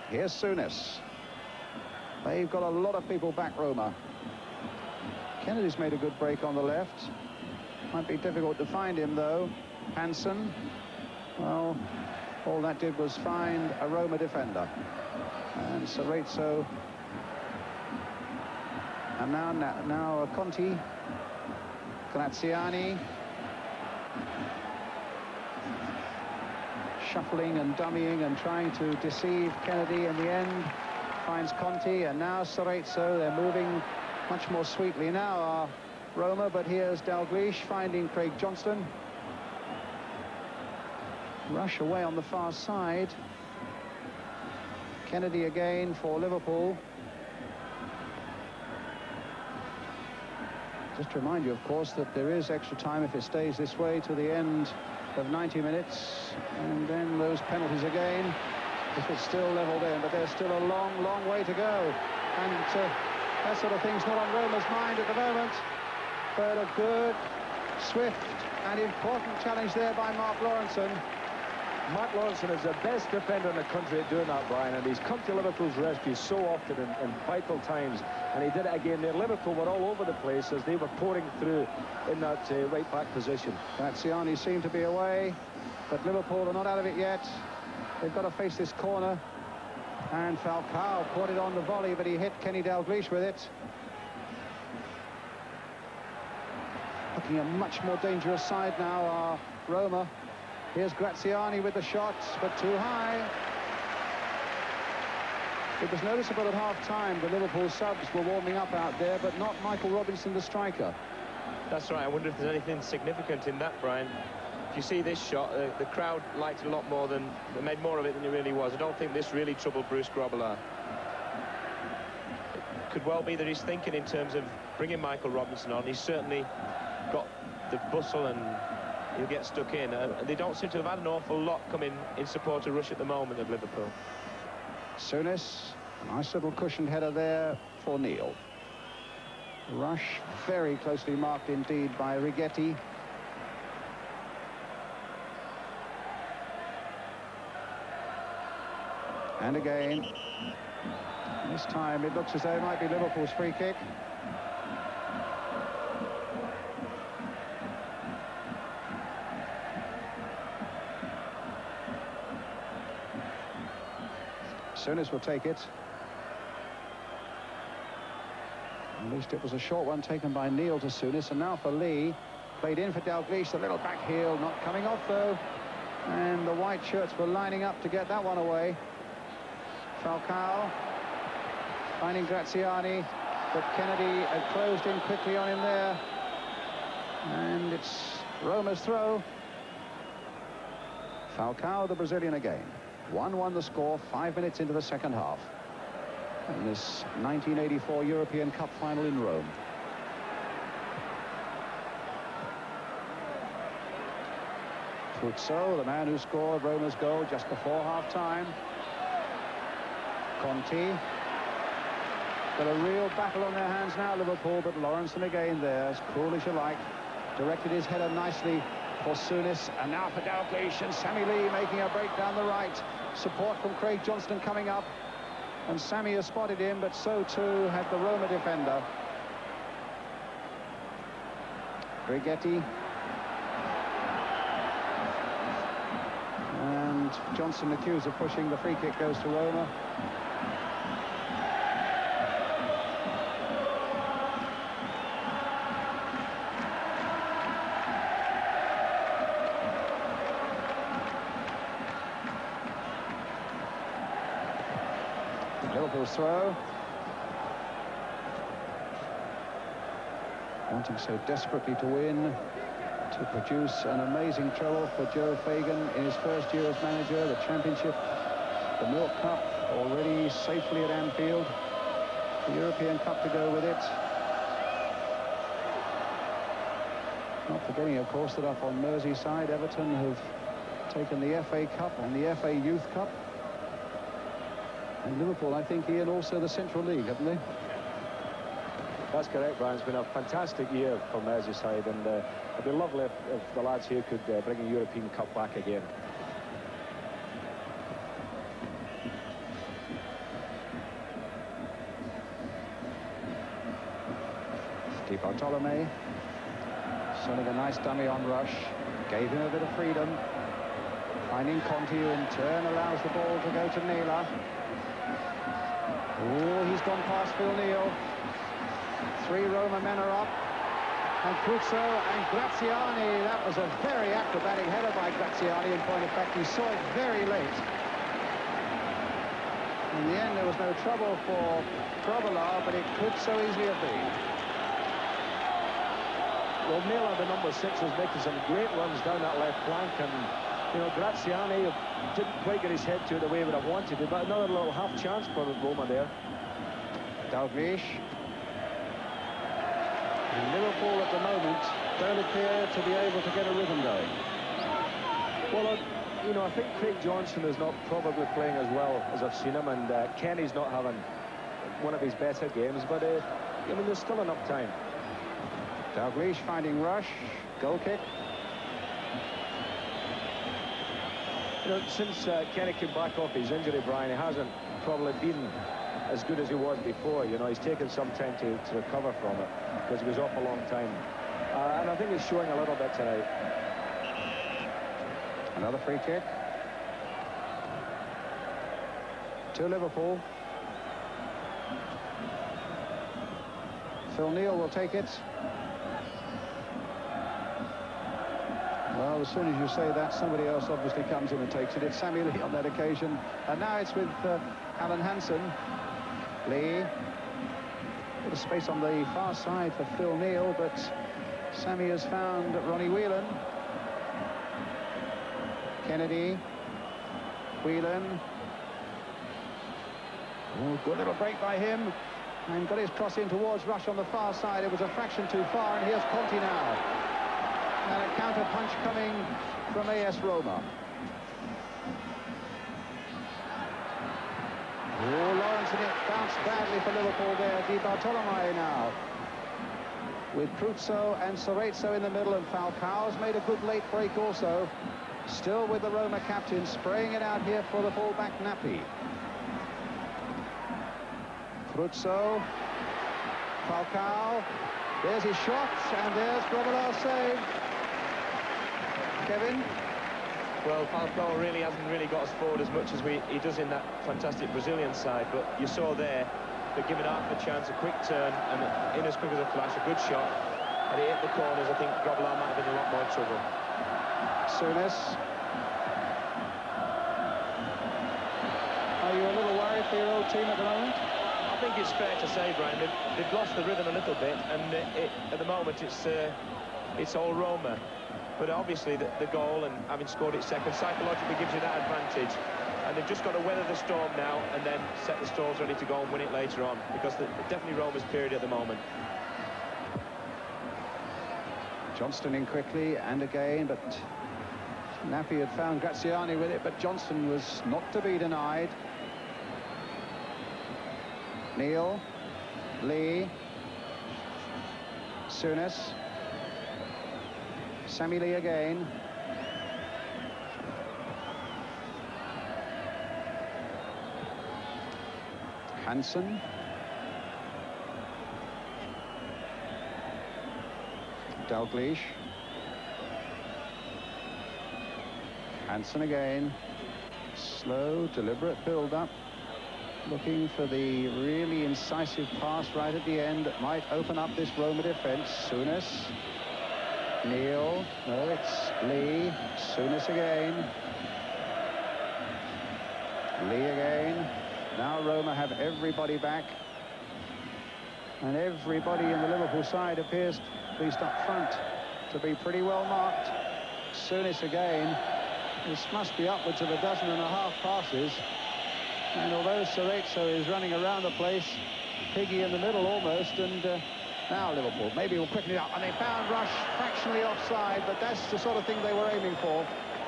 Here's Souness. They've got a lot of people back, Roma. Kennedy's made a good break on the left. Might be difficult to find him, though. Hansen. Well, all that did was find a Roma defender. And Cerezo. And now Conti. Graziani. Shuffling and dummying and trying to deceive Kennedy. In the end, finds Conti, and now Cerezo. They're moving much more sweetly now, Roma, but here's Dalglish finding Craig Johnston. Rush away on the far side. Kennedy again for Liverpool. Just to remind you, of course, that there is extra time if it stays this way to the end of 90 minutes. And then those penalties again, if it's still levelled in. But there's still a long, long way to go. And that sort of thing's not on Roma's mind at the moment. But a good, swift and important challenge there by Mark Lawrenson. Mark Lawrenson is the best defender in the country at doing that, Brian, and he's come to Liverpool's rescue so often in vital times, and he did it again there. Liverpool were all over the place as they were pouring through in that right-back position. Graziani seemed to be away, but Liverpool are not out of it yet. They've got to face this corner, and Falcao caught it on the volley, but he hit Kenny Dalglish with it. Looking a much more dangerous side now are Roma. Here's Graziani with the shot, but too high. It was noticeable at half-time the Liverpool subs were warming up out there, but not Michael Robinson, the striker. That's right. I wonder if there's anything significant in that, Brian. If you see this shot, the crowd liked it a lot more than... They made more of it than it really was. I don't think this really troubled Bruce Grobbelaar. It could well be that he's thinking in terms of bringing Michael Robinson on. He's certainly got the bustle and he'll get stuck in. They don't seem to have had an awful lot coming in support of rush at the moment of Liverpool. Souness, nice little cushioned header there for Neal. Rush very closely marked indeed by Righetti. And again, this time it looks as though it might be Liverpool's free kick. Souness will take it. At least it was a short one taken by Neal to Souness, and now for Lee. Played in for Dalglish, the little back heel, not coming off though. And the white shirts were lining up to get that one away. Falcao finding Graziani, but Kennedy had closed in quickly on him there. And it's Roma's throw. Falcao, the Brazilian again. 1-1 the score, 5 minutes into the second half. In this 1984 European Cup final in Rome. Pruzzo, the man who scored Roma's goal just before half-time. Conti. Got a real battle on their hands now, Liverpool, but Lawrenson again there, as cool as you like. Directed his header nicely for Souness, and now for Dalglish, and Sammy Lee making a break down the right. Support from Craig Johnston coming up, and Sammy has spotted him, but so too had the Roma defender. Righetti. And Johnson accused of pushing. The free kick goes to Roma. Liverpool's throw. Wanting so desperately to win, to produce an amazing treble for Joe Fagan in his first year as manager. The Championship, the Milk Cup already safely at Anfield, the European Cup to go with it. Not forgetting, of course, that up on Merseyside, Everton have taken the FA Cup and the FA Youth Cup. And Liverpool, I think, Ian, also the Central League, haven't they? That's correct, Brian. It's been a fantastic year for Merseyside, and it'd be lovely if the lads here could bring a European Cup back again. Di Bartolome sending a nice dummy on Rush, gave him a bit of freedom. Finding Conti, who in turn allows the ball to go to Neal. Oh, he's gone past Phil Neal. 3 Roma men are up. And Pruzzo and Graziani. That was a very acrobatic header by Graziani. In point of fact, he saw it very late. In the end, there was no trouble for Grobbelaar, but it could so easily have been. Well, Neal, the number 6, is making some great runs down that left flank, and You know, Graziani didn't quite get his head to it the way he would have wanted to, but another little half chance for Roma there. Dalglish. Liverpool at the moment don't appear to be able to get a rhythm going. Well, you know, I think Craig Johnson is not probably playing as well as I've seen him, and Kenny's not having one of his better games, but I mean, there's still enough time. Dalglish finding Rush. Goal kick. You know, since Kenny came back off his injury, Brian, he hasn't probably been as good as he was before. You know, he's taken some time to recover from it because he was off a long time. And I think he's showing a little bit tonight. Another free kick. To Liverpool. Phil Neal will take it. Well, as soon as you say that, somebody else obviously comes in and takes it. It's Sammy Lee on that occasion. And now it's with Alan Hansen. Lee. A bit of space on the far side for Phil Neal, but Sammy has found Ronnie Whelan. Kennedy. Whelan. Oh, good little break by him. And got his cross in towards Rush on the far side. It was a fraction too far, and here's Conti now. And a counter punch coming from AS Roma. Oh, Lawrence, and it bounced badly for Liverpool there. Di Bartolomei now. With Pruzzo and Cerezo in the middle, and Falcao's made a good late break also. Still with the Roma captain, spraying it out here for the fullback Nappi. Pruzzo. Falcao. There's his shot, and there's Grobbelaar's save. Kevin? Well, Falcao really hasn't got us forward as much as he does in that fantastic Brazilian side, but you saw there that given half a chance, a quick turn, and in as quick as a flash, a good shot, and he hit the corners. I think Grobbelaar might have been in a lot more trouble. Souness. Are you a little worried for your old team at the moment? I think it's fair to say, Brian, they've lost the rhythm a little bit, and at the moment it's all Roma. But obviously the goal, and having scored it second, psychologically gives you that advantage. And they've just got to weather the storm now and then set the stalls ready to go and win it later on, because definitely Roma's period at the moment. Johnston in quickly, and again, but Nappi had found Graziani with it, but Johnston was not to be denied. Neal, Lee, Souness, Sammy Lee again. Hansen. Dalglish. Hansen again. Slow, deliberate build-up. Looking for the really incisive pass right at the end that might open up this Roma defence. Souness. Neal. No, it's Lee. Souness again. Lee again. Now Roma have everybody back. And everybody in the Liverpool side appears, at least up front, to be pretty well marked. Souness again. This must be upwards of 12.5 passes. And although Cerezo is running around the place, Piggy in the middle almost, and now Liverpool maybe will quicken it up. And they found Rush fractionally offside, but that's the sort of thing they were aiming for.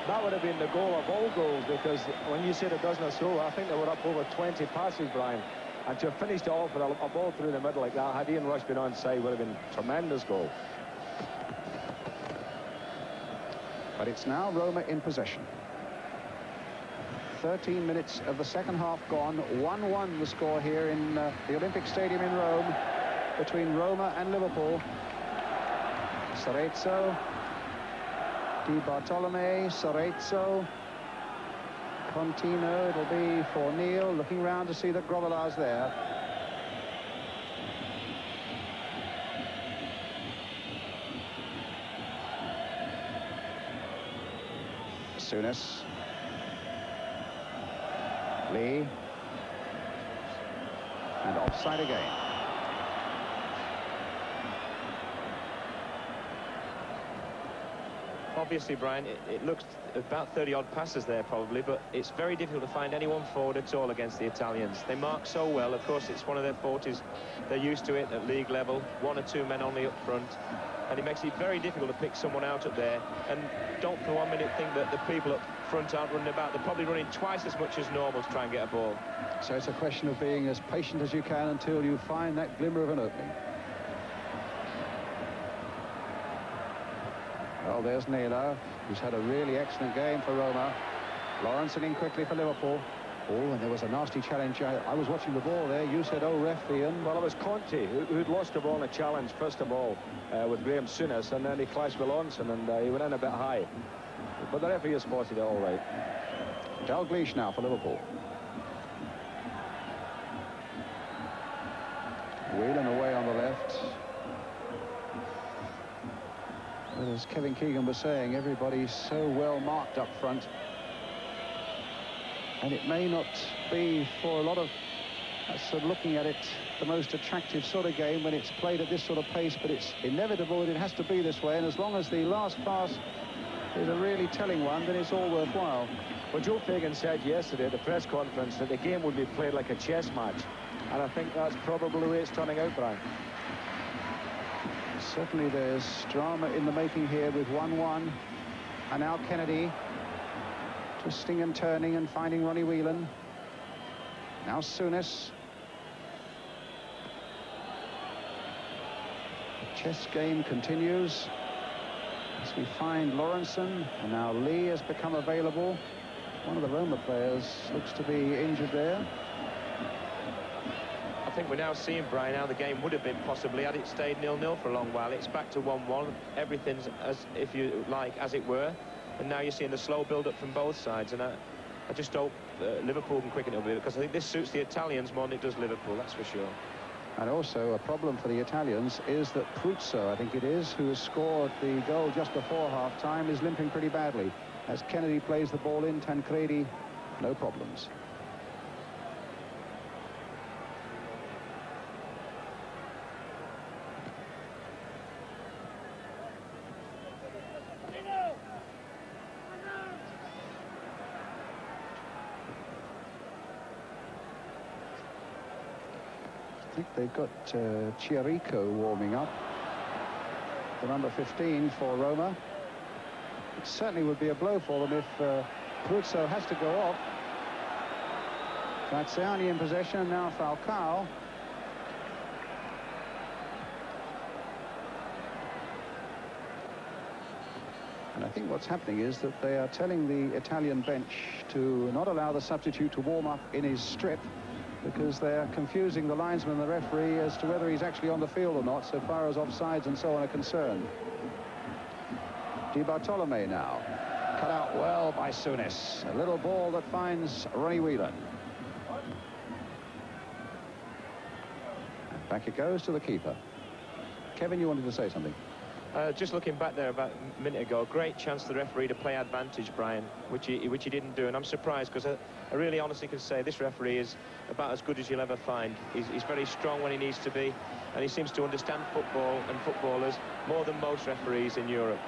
That would have been the goal of all goals, because when you said 12 or so, I think they were up over 20 passes, Brian. And to have finished it off with a ball through the middle like that, had Ian Rush been onside, would have been a tremendous goal. But it's now Roma in possession. 13 minutes of the second half gone. 1-1 the score here in the Olympic Stadium in Rome between Roma and Liverpool. Cerezo, Di Bartolomei, Cerezo, Contino. It'll be for Neal, looking round to see that Grobbelaar's there. Souness. Lee. And offside again. obviously, Brian, it looks about 30-odd passes there probably, but it's very difficult to find anyone forward at all against the Italians. They mark so well. Of course, it's one of their fortes. They're used to it at league level. 1 or 2 men only up front. And it makes it very difficult to pick someone out up there. And don't for 1 minute think that the people up front aren't running about. They're probably running twice as much as normal to try and get a ball. So it's a question of being as patient as you can until you find that glimmer of an opening. Well, there's Neal, who's had a really excellent game for Roma. Lawrenson in quickly for Liverpool. Oh, and there was a nasty challenge. I was watching the ball there. You said, oh, ref, Ian. Well, it was Conte who'd lost the ball in a challenge, first of all, with Graham Souness, and then he clashed with Lawrenson, and he went in a bit high. But the referee spotted it all right. Dalglish now for Liverpool. Whelan away on the left. But as Kevin Keegan was saying, everybody's so well marked up front. And it may not be, for a lot of us looking at it, the most attractive sort of game when it's played at this sort of pace, but it's inevitable that it has to be this way. And as long as the last pass is a really telling one, then it's all worthwhile. Well, Joe Fagan said yesterday at the press conference that the game would be played like a chess match. And I think that's probably the way it's turning out, Brian. Certainly there's drama in the making here with 1-1. And now Kennedy twisting and turning and finding Ronnie Whelan. Now Souness. The chess game continues as we find Lawrenson, and now Lee has become available. One of the Roma players looks to be injured there. I think we're now seeing, Brian, how the game would have been possibly had it stayed 0-0 for a long while. It's back to 1-1. Everything's, as if you like, as it were. And now you're seeing the slow build-up from both sides. And I just hope Liverpool can quicken it a bit, because I think this suits the Italians more than it does Liverpool, that's for sure. And also a problem for the Italians is that Pruzzo, I think it is, who has scored the goal just before half-time, is limping pretty badly. As Kennedy plays the ball in, Tancredi, no problems. I think they've got Chiarico warming up, the number 15 for Roma. It certainly would be a blow for them if Pruzzo has to go off. Graziani in possession, and now Falcao. And I think what's happening is that they are telling the Italian bench to not allow the substitute to warm up in his strip, because they're confusing the linesman and the referee as to whether he's actually on the field or not, so far as offsides and so on are concerned. Di Bartolome now. Cut out well by Souness. A little ball that finds Ronnie Whelan. And back it goes to the keeper. Kevin, you wanted to say something? Just looking back there about a minute ago, great chance for the referee to play advantage, Brian, which he didn't do, and I'm surprised, because I really honestly can say this referee is about as good as you'll ever find. He's very strong when he needs to be, and he seems to understand football and footballers more than most referees in Europe.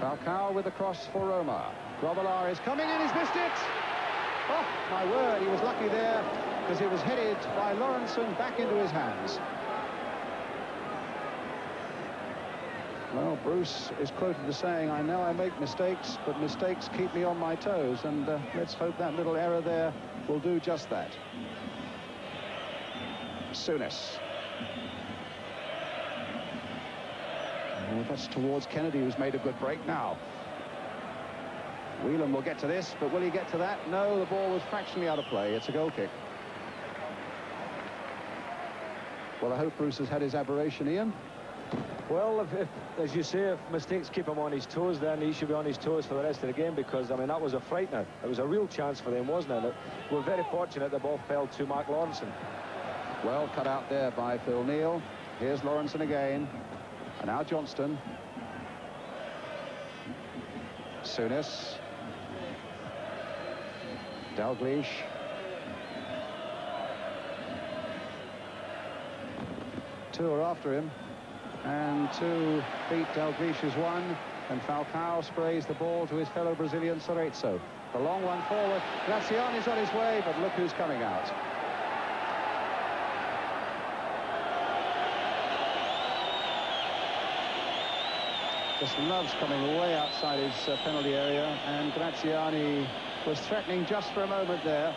Falcao with the cross for Roma. Grobbelaar is coming in, he's missed it! Oh, my word, he was lucky there, because it was headed by Lawrenson back into his hands. Well, Bruce is quoted as saying, I know I make mistakes, but mistakes keep me on my toes, and let's hope that little error there will do just that. Souness. Oh, that's towards Kennedy, who's made a good break now. Whelan will get to this, but will he get to that? No, the ball was fractionally out of play. It's a goal kick. Well, I hope Bruce has had his aberration, Ian. Well, if, as you say, if mistakes keep him on his toes, then he should be on his toes for the rest of the game, because, I mean, that was a frightener. It was a real chance for them, wasn't it? We're very fortunate the ball fell to Mark Lawrenson. Well cut out there by Phil Neal. Here's Lawrenson again. And now Johnston. Souness. Dalglish. Two are after him. And to beat Dalglish is one. And Falcao sprays the ball to his fellow Brazilian Cerezo. The long one forward. Graziani's on his way, but look who's coming out. Just loves coming way outside his penalty area, and Graziani was threatening just for a moment there.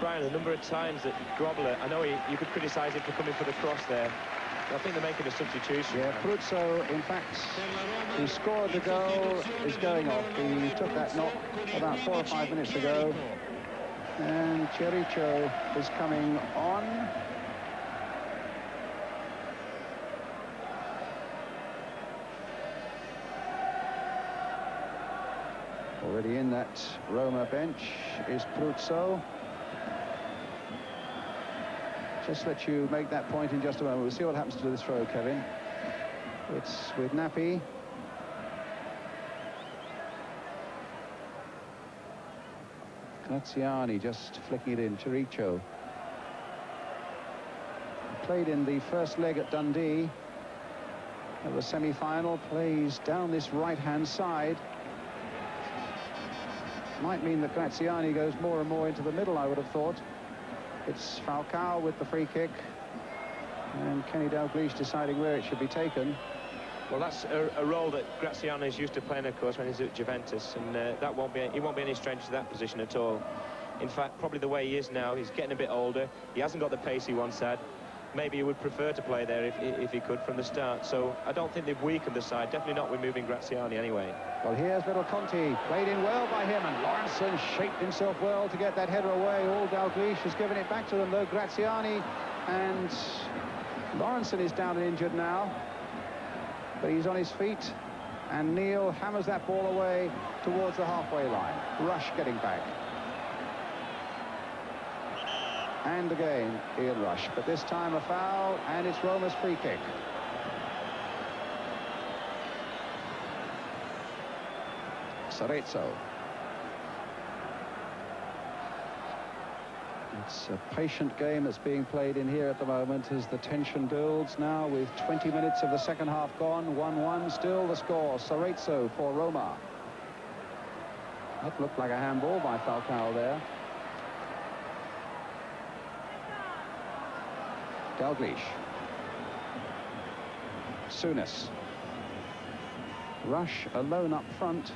Brian, the number of times that Grobbelaar, I know you could criticise him for coming for the cross there, but I think they're making a substitution. Yeah, Pruzzo, in fact, who scored the goal, is going off. He took that knock about 4 or 5 minutes ago, and Chericho is coming on. Already in that Roma bench is Pruzzo. Just let you make that point in just a moment. We'll see what happens to this throw, Kevin. It's with Nappi. Graziani just flicking it in. Chericho. Played in the first leg at Dundee of the semi-final. Plays down this right-hand side. Might mean that Graziani goes more and more into the middle, I would have thought. It's Falcao with the free kick, and Kenny Dalglish deciding where it should be taken. Well, that's a role that Graziano is used to playing, of course, when he's at Juventus, and he won't be any stranger to that position at all. In fact, probably the way he is now, he's getting a bit older. He hasn't got the pace he once had. Maybe he would prefer to play there if he could from the start. So I don't think they've weakened the side. Definitely not removing Graziani anyway. Well, here's little Conti, played in well by him, and Lawrenson shaped himself well to get that header away. All Dalglish has given it back to them, though. Graziani, and Lawrenson is down and injured now, but he's on his feet, and Neal hammers that ball away towards the halfway line. Rush getting back. And again, Ian Rush, but this time a foul, and it's Roma's free kick. Cerezo. It's a patient game that's being played in here at the moment as the tension builds now with 20 minutes of the second half gone. 1-1 still the score. Cerezo for Roma. That looked like a handball by Falcao there. Dalglish. Souness. Rush alone up front.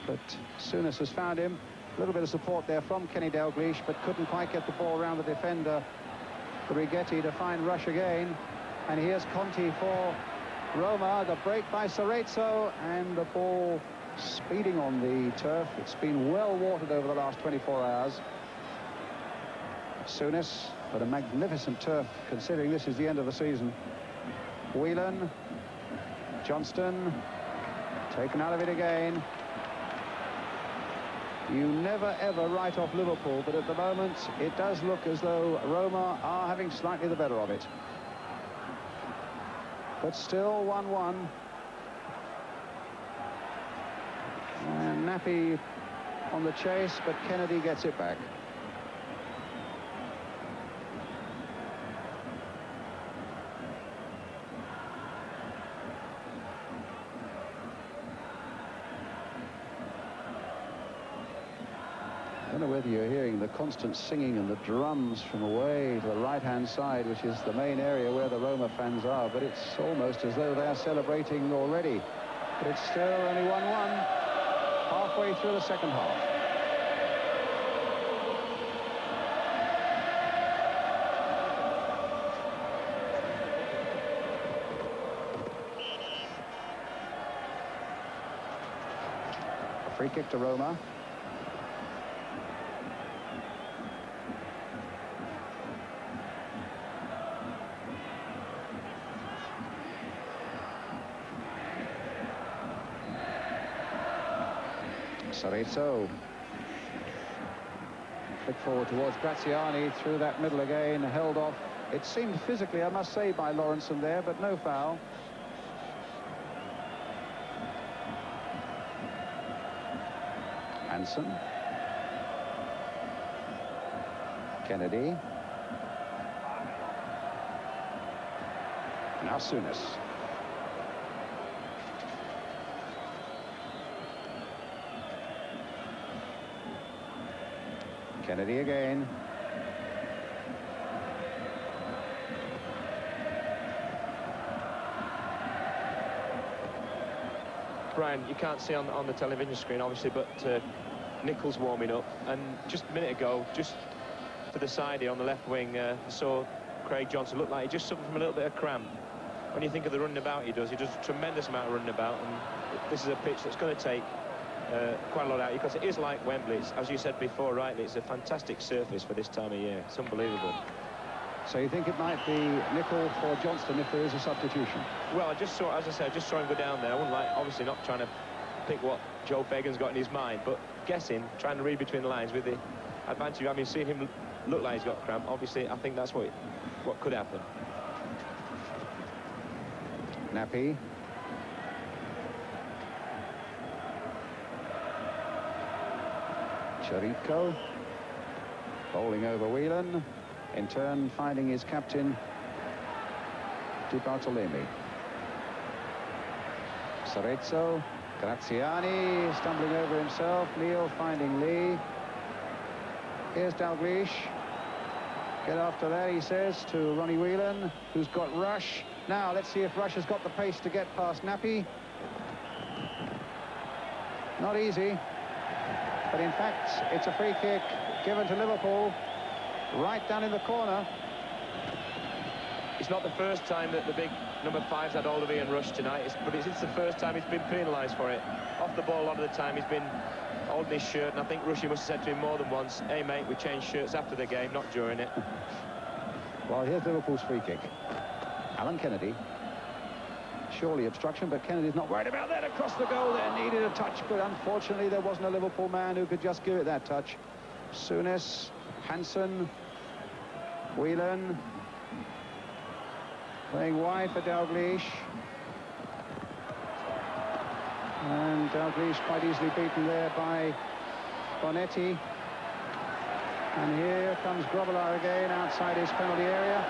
But Souness has found him. A little bit of support there from Kenny Dalglish, but couldn't quite get the ball around the defender, Righetti, to find Rush again. And here's Conti for Roma. The break by Cerezo, and the ball speeding on the turf. It's been well watered over the last 24 hours. Souness, but a magnificent turf considering this is the end of the season. Whelan, Johnston, taken out of it again. You never ever write off Liverpool, but at the moment it does look as though Roma are having slightly the better of it. But still 1-1. And Nappi on the chase, but Kennedy gets it back. I don't know whether you're hearing the constant singing and the drums from away to the right-hand side, which is the main area where the Roma fans are, but it's almost as though they're celebrating already. But it's still only 1-1, halfway through the second half. A free kick to Roma. Cerezo. Flick forward towards Graziani, through that middle again, held off. It seemed physically, I must say, by Lawrenson there, but no foul. Hansen. Now Souness. Kennedy again. Brian, you can't see on the television screen, obviously, but Nichols warming up. And just a minute ago, just to the side here on the left wing, saw Craig Johnson look like he just suffered from a little bit of cramp. When you think of the running about he does a tremendous amount of running about. And this is a pitch that's going to take quite a lot out, because it is like Wembley. It's, as you said before, rightly, it's a fantastic surface for this time of year. It's unbelievable. So you think it might be Nicol for Johnston if there is a substitution? Well, I just saw, as I said, I just saw him go down there. I wouldn't like, obviously not trying to pick what Joe Fagan's got in his mind, but guessing, trying to read between the lines with the advantage of having seen him look like he's got cramp. Obviously, I think that's what could happen. Nappy. Chirico. Bowling over Whelan. In turn, finding his captain, Di Bartolomei. Cerezo. Graziani stumbling over himself. Neal finding Lee. Here's Dalglish. Get after that, he says, to Ronnie Whelan, who's got Rush. Now, let's see if Rush has got the pace to get past Nappy. Not easy. But in fact, it's a free kick given to Liverpool. Right down in the corner. It's not the first time that the big number 5's had hold of Ian Rush tonight, but it's the first time he's been penalised for it. Off the ball a lot of the time he's been holding his shirt, and I think Rushy must have said to him more than once, "Hey mate, we changed shirts after the game, not during it." Well, here's Liverpool's free kick. Alan Kennedy. Surely obstruction, but Kennedy's not worried about that. Across the goal there, needed a touch, but unfortunately there wasn't a Liverpool man who could just give it that touch. Souness, Hansen, Whelan, playing wide for Dalglish. And Dalglish quite easily beaten there by Bonetti. And here comes Grobbelaar again outside his penalty area.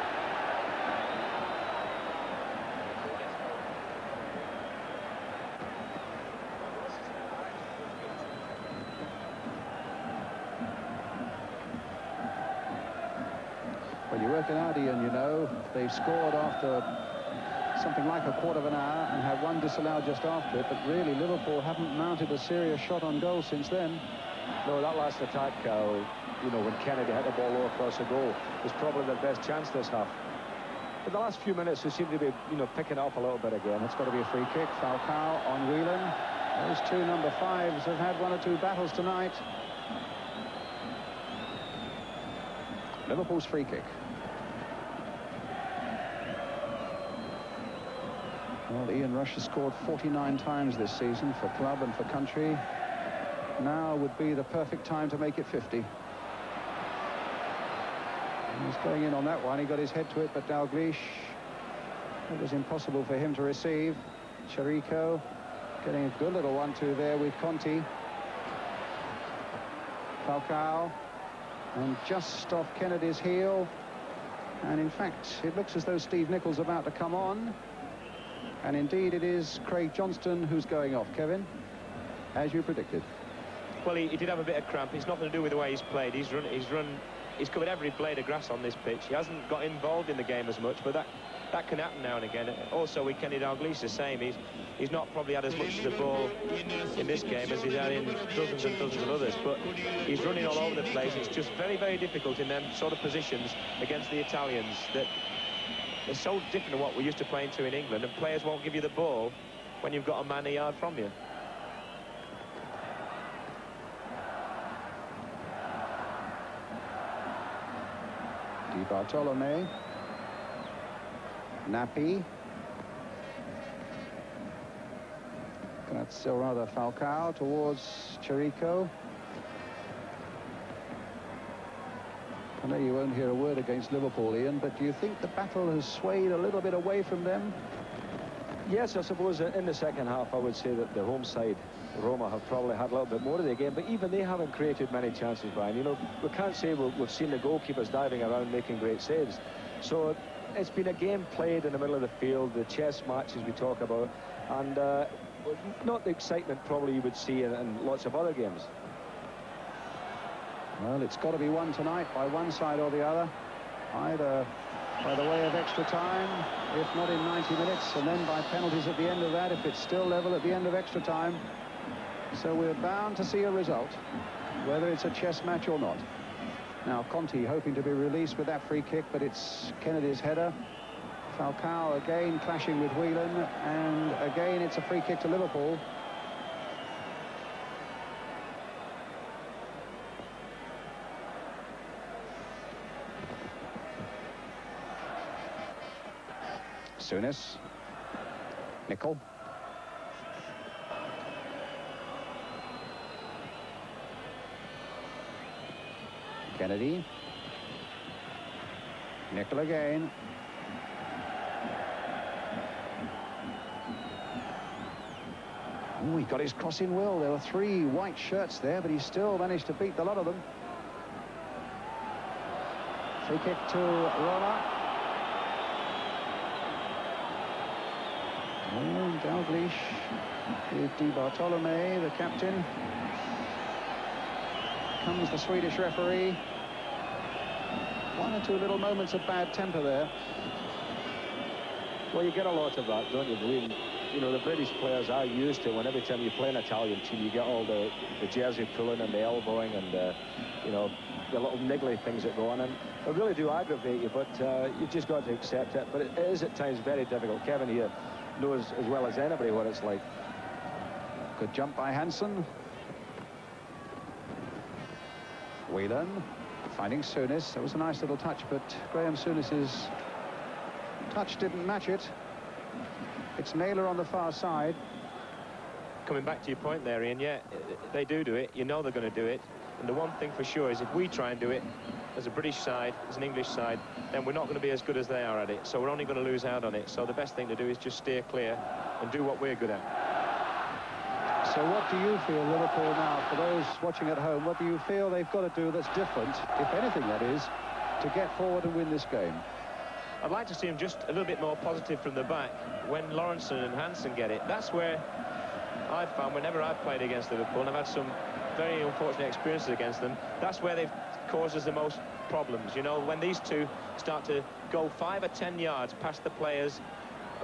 Well, you work it out, Ian, you know. They've scored after something like a quarter of an hour and had one disallowed just after it, but really Liverpool haven't mounted a serious shot on goal since then. No, that last attack, you know, when Kennedy hit the ball low across the goal, was probably their best chance this half. But the last few minutes, they seem to be, you know, picking it up a little bit again. It's got to be a free kick. Falcao on Whelan. Those two number 5s have had one or two battles tonight. Liverpool's free kick. Well, Ian Rush has scored 49 times this season for club and for country. Now would be the perfect time to make it 50. He's going in on that one. He got his head to it, but Dalglish, it was impossible for him to receive. Chirico getting a good little 1-2 there with Conti. Falcao, and just off Kennedy's heel. And in fact, it looks as though Steve Nichol's about to come on. And indeed, it is Craig Johnston who's going off. Kevin, as you predicted. Well, he did have a bit of cramp. It's nothing to do with the way he's played. He's covered every blade of grass on this pitch. He hasn't got involved in the game as much, but that can happen now and again. Also, with Kenny Dalglish, the same. He's not probably had as much of the ball in this game as he's had in dozens and dozens of others, but he's running all over the place. It's just very, very difficult in them sort of positions against the Italians that they're so different to what we're used to playing to in England, and players won't give you the ball when you've got a man a yard from you. Di Bartolomei. Nappy. That's rather Falcao towards Chirico. I know you won't hear a word against Liverpool, Ian, but do you think the battle has swayed a little bit away from them? Yes, I suppose in the second half I would say that the home side, Roma, have probably had a little bit more of the game, but even they haven't created many chances, Brian. You know, we can't say we've seen the goalkeepers diving around making great saves. So it's been a game played in the middle of the field, the chess matches we talk about, and not the excitement probably you would see in lots of other games. Well, it's got to be won tonight by one side or the other, either by the way of extra time, if not in 90 minutes, and then by penalties at the end of that, if it's still level at the end of extra time. So we're bound to see a result, whether it's a chess match or not. Now, Conti hoping to be released with that free kick, but it's Kennedy's header. Falcao again clashing with Whelan, and again it's a free kick to Liverpool. Souness. Nicol. Kennedy. Nicol again. Oh, he got his cross in well. There were 3 white shirts there, but he still managed to beat the lot of them. Free kick to Roma. Oh, Dalglish with Di Bartolome, the captain. Comes the Swedish referee. 1 or 2 little moments of bad temper there. Well, you get a lot of that, don't you? Believe me? You know, the British players are used to when every time you play an Italian team, you get all the jersey pulling and the elbowing and, you know, the little niggly things that go on. And they really do aggravate you, but you've just got to accept it. But it is at times very difficult. Kevin here knows as well as anybody what it's like. Good jump by Hansen. Whelan finding Souness. That was a nice little touch, but Graham Souness's touch didn't match it. It's Naylor on the far side. Coming back to your point there, Ian, yeah, they do it. You know they're going to do it. And the one thing for sure is if we try and do it as a British side, as an English side, then we're not going to be as good as they are at it. So we're only going to lose out on it. So the best thing to do is just steer clear and do what we're good at. So what do you feel, Liverpool, now, for those watching at home, what do you feel they've got to do that's different, if anything that is, to get forward and win this game? I'd like to see him just a little bit more positive from the back when Lawrenson and Hansen get it. That's where I've found, whenever I've played against Liverpool, and I've had some very unfortunate experiences against them, that's where they've caused us the most problems. You know, when these two start to go 5 or 10 yards past the players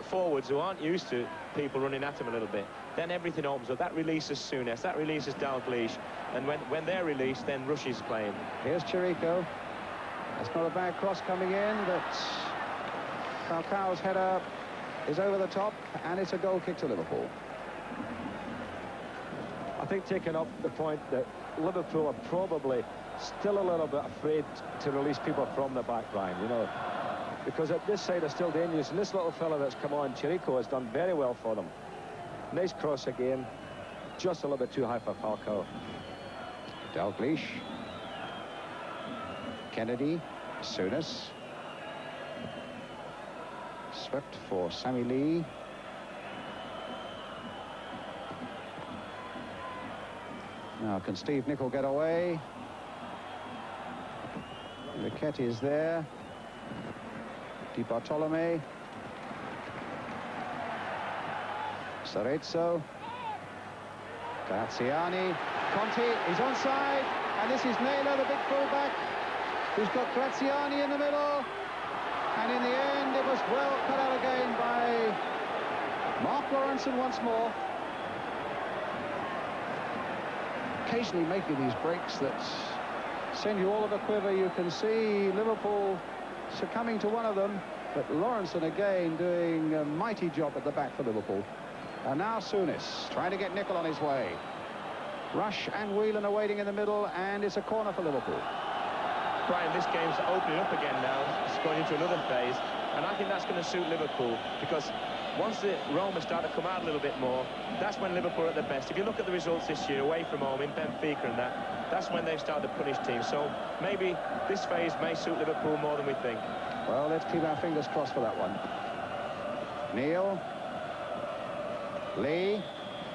forwards who aren't used to people running at them a little bit, then everything opens up. That releases Souness, that releases Dalglish, and when they're released, then Rush is playing. Here's Chirico. That's not a bad cross coming in, but Falcao's header is over the top, and it's a goal kick to Liverpool. I think taking up the point that Liverpool are probably still a little bit afraid to release people from the back line, you know, because at this side are still dangerous, and this little fella that's come on, Chirico, has done very well for them. Nice cross again, just a little bit too high for Falcao. Dalglish. Kennedy. Souness. Swept for Sammy Lee. Now, can Steve Nicol get away? Riquetti is there. Di Bartolome. Sarezzo. Graziani. Conti is onside. And this is Naylor, the big fullback, who's got Graziani in the middle. And in the end, it was well cut out again by Mark Lawrenson once more. Occasionally making these breaks that send you all of a quiver. You can see Liverpool succumbing to one of them, but Lawrenson again doing a mighty job at the back for Liverpool. And now Souness trying to get Nicol on his way. Rush and Whelan are waiting in the middle, and it's a corner for Liverpool. Brian, this game's opening up again now. It's going into another phase, and I think that's going to suit Liverpool, because once the Roma start to come out a little bit more, that's when Liverpool are at their best. If you look at the results this year away from home in Benfica and that's when they've started to punish teams. So maybe this phase may suit Liverpool more than we think. Well, let's keep our fingers crossed for that one. Neal. Lee.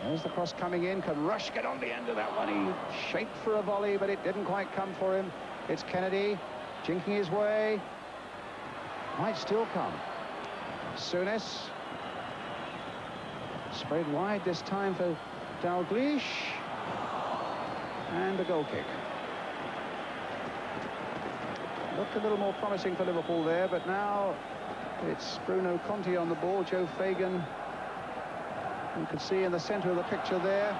There's the cross coming in. Can Rush get on the end of that one? He shaped for a volley, but it didn't quite come for him. It's Kennedy jinking his way. Might still come. Souness. Spread wide this time for Dalglish. And a goal kick. Looked a little more promising for Liverpool there, but now it's Bruno Conti on the ball. Joe Fagan, you can see in the centre of the picture there.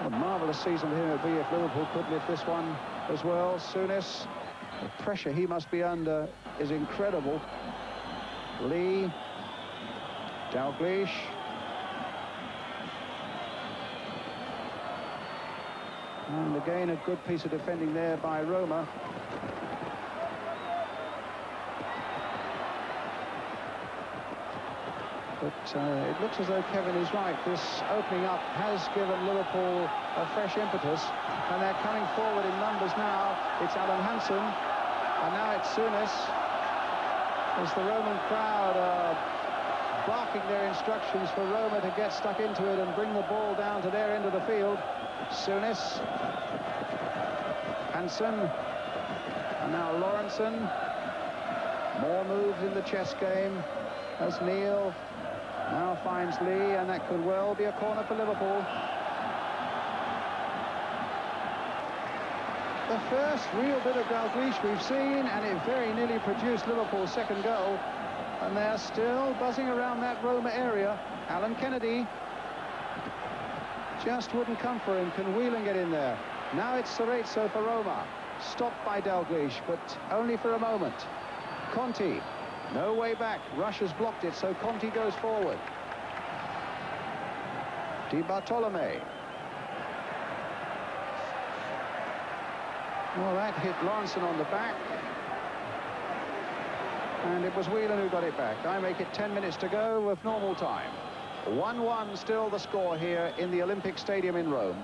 What a marvellous season for him it would be if Liverpool could lift this one as well. Souness, the pressure he must be under is incredible. Lee, Dalglish. And again, a good piece of defending there by Roma. But it looks as though Kevin is right. This opening up has given Liverpool a fresh impetus, and they're coming forward in numbers now. It's Alan Hansen, and now it's Souness, as the Roman crowd are barking their instructions for Roma to get stuck into it and bring the ball down to their end of the field. Souness, Hansen, and now Lawrenson. More moves in the chess game as Neal now finds Lee, and that could well be a corner for Liverpool. The first real bit of Dalglish we've seen, and it very nearly produced Liverpool's second goal. And they're still buzzing around that Roma area. Alan Kennedy just wouldn't come for him. Can Whelan get in there? Now it's Cerezo for Roma. Stopped by Dalglish, but only for a moment. Conti, no way back. Rush has blocked it, so Conti goes forward. Di Bartolome. Well, that hit Lawrenson on the back. And it was Whelan who got it back. I make it 10 minutes to go with normal time. 1-1 still the score here in the Olympic Stadium in Rome.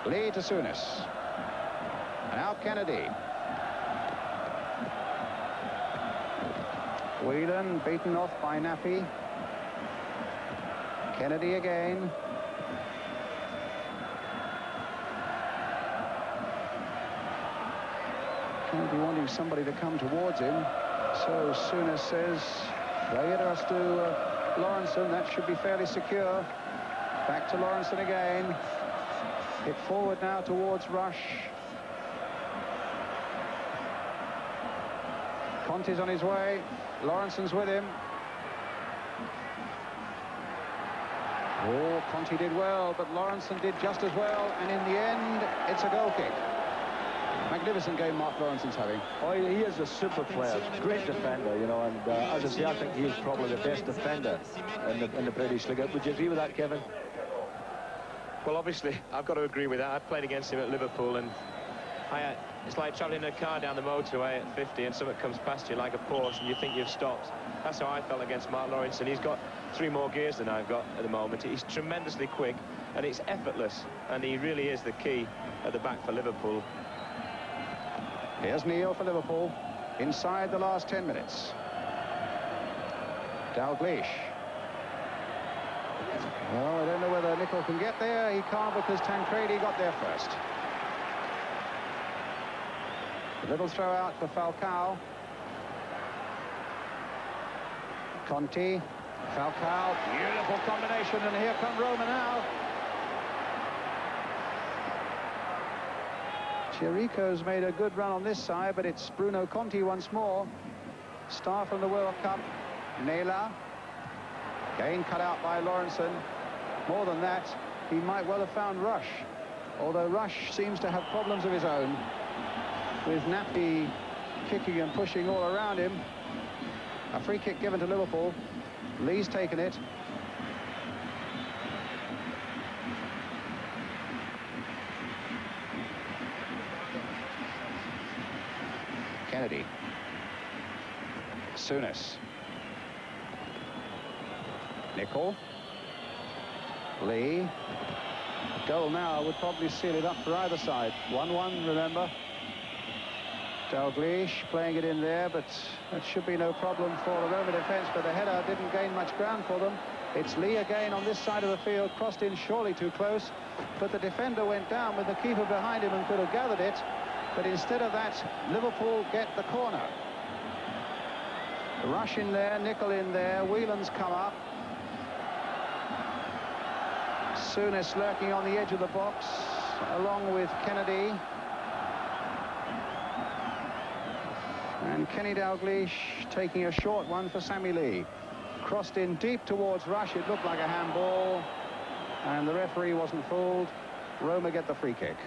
Lee to Souness. Now Kennedy. Whelan beaten off by Nappy. Kennedy again. Kennedy wanting somebody to come towards him. So Souness says, play it us to Lawrenson. That should be fairly secure. Back to Lawrenson again. Hit forward now towards Rush. Conti's on his way. Lawrenson's with him. Oh, Conti did well, but Lawrenson did just as well. And in the end, it's a goal kick. Magnificent game Mark Lawrenson's having. Oh, he is a super player, great defender, you know, and as I say, I think he's probably the best defender in the British League. Would you agree with that, Kevin? Well, obviously, I've got to agree with that. I played against him at Liverpool, and it's like travelling in a car down the motorway at 50 and something comes past you like a Porsche and you think you've stopped. That's how I felt against Mark Lawrenson. He's got 3 more gears than I've got at the moment. He's tremendously quick, and it's effortless, and he really is the key at the back for Liverpool. Here's Neal for Liverpool, inside the last 10 minutes. Dalglish. Well, I don't know whether Nicol can get there. He can't because Tancredi got there first. A little throw out for Falcao. Conti, Falcao, beautiful combination, and here come Roma now. Chirico's made a good run on this side, but it's Bruno Conti once more. Star from the World Cup, Neal. Again cut out by Lawrenson. More than that, he might well have found Rush, although Rush seems to have problems of his own, with Nappy kicking and pushing all around him. A free kick given to Liverpool. Lee's taken it. Kennedy. Souness. Nicol. Lee. Goal now would probably seal it up for either side. 1-1, remember. Dalglish playing it in there, but that should be no problem for the Roma defence, but the header didn't gain much ground for them. It's Lee again on this side of the field, crossed in surely too close, but the defender went down with the keeper behind him and could have gathered it, but instead of that, Liverpool get the corner. Rush in there, Nicol in there, Whelan's come up. Souness lurking on the edge of the box, along with Kennedy. And Kenny Dalglish taking a short one for Sammy Lee. Crossed in deep towards Rush, it looked like a handball, and the referee wasn't fooled. Roma get the free kick.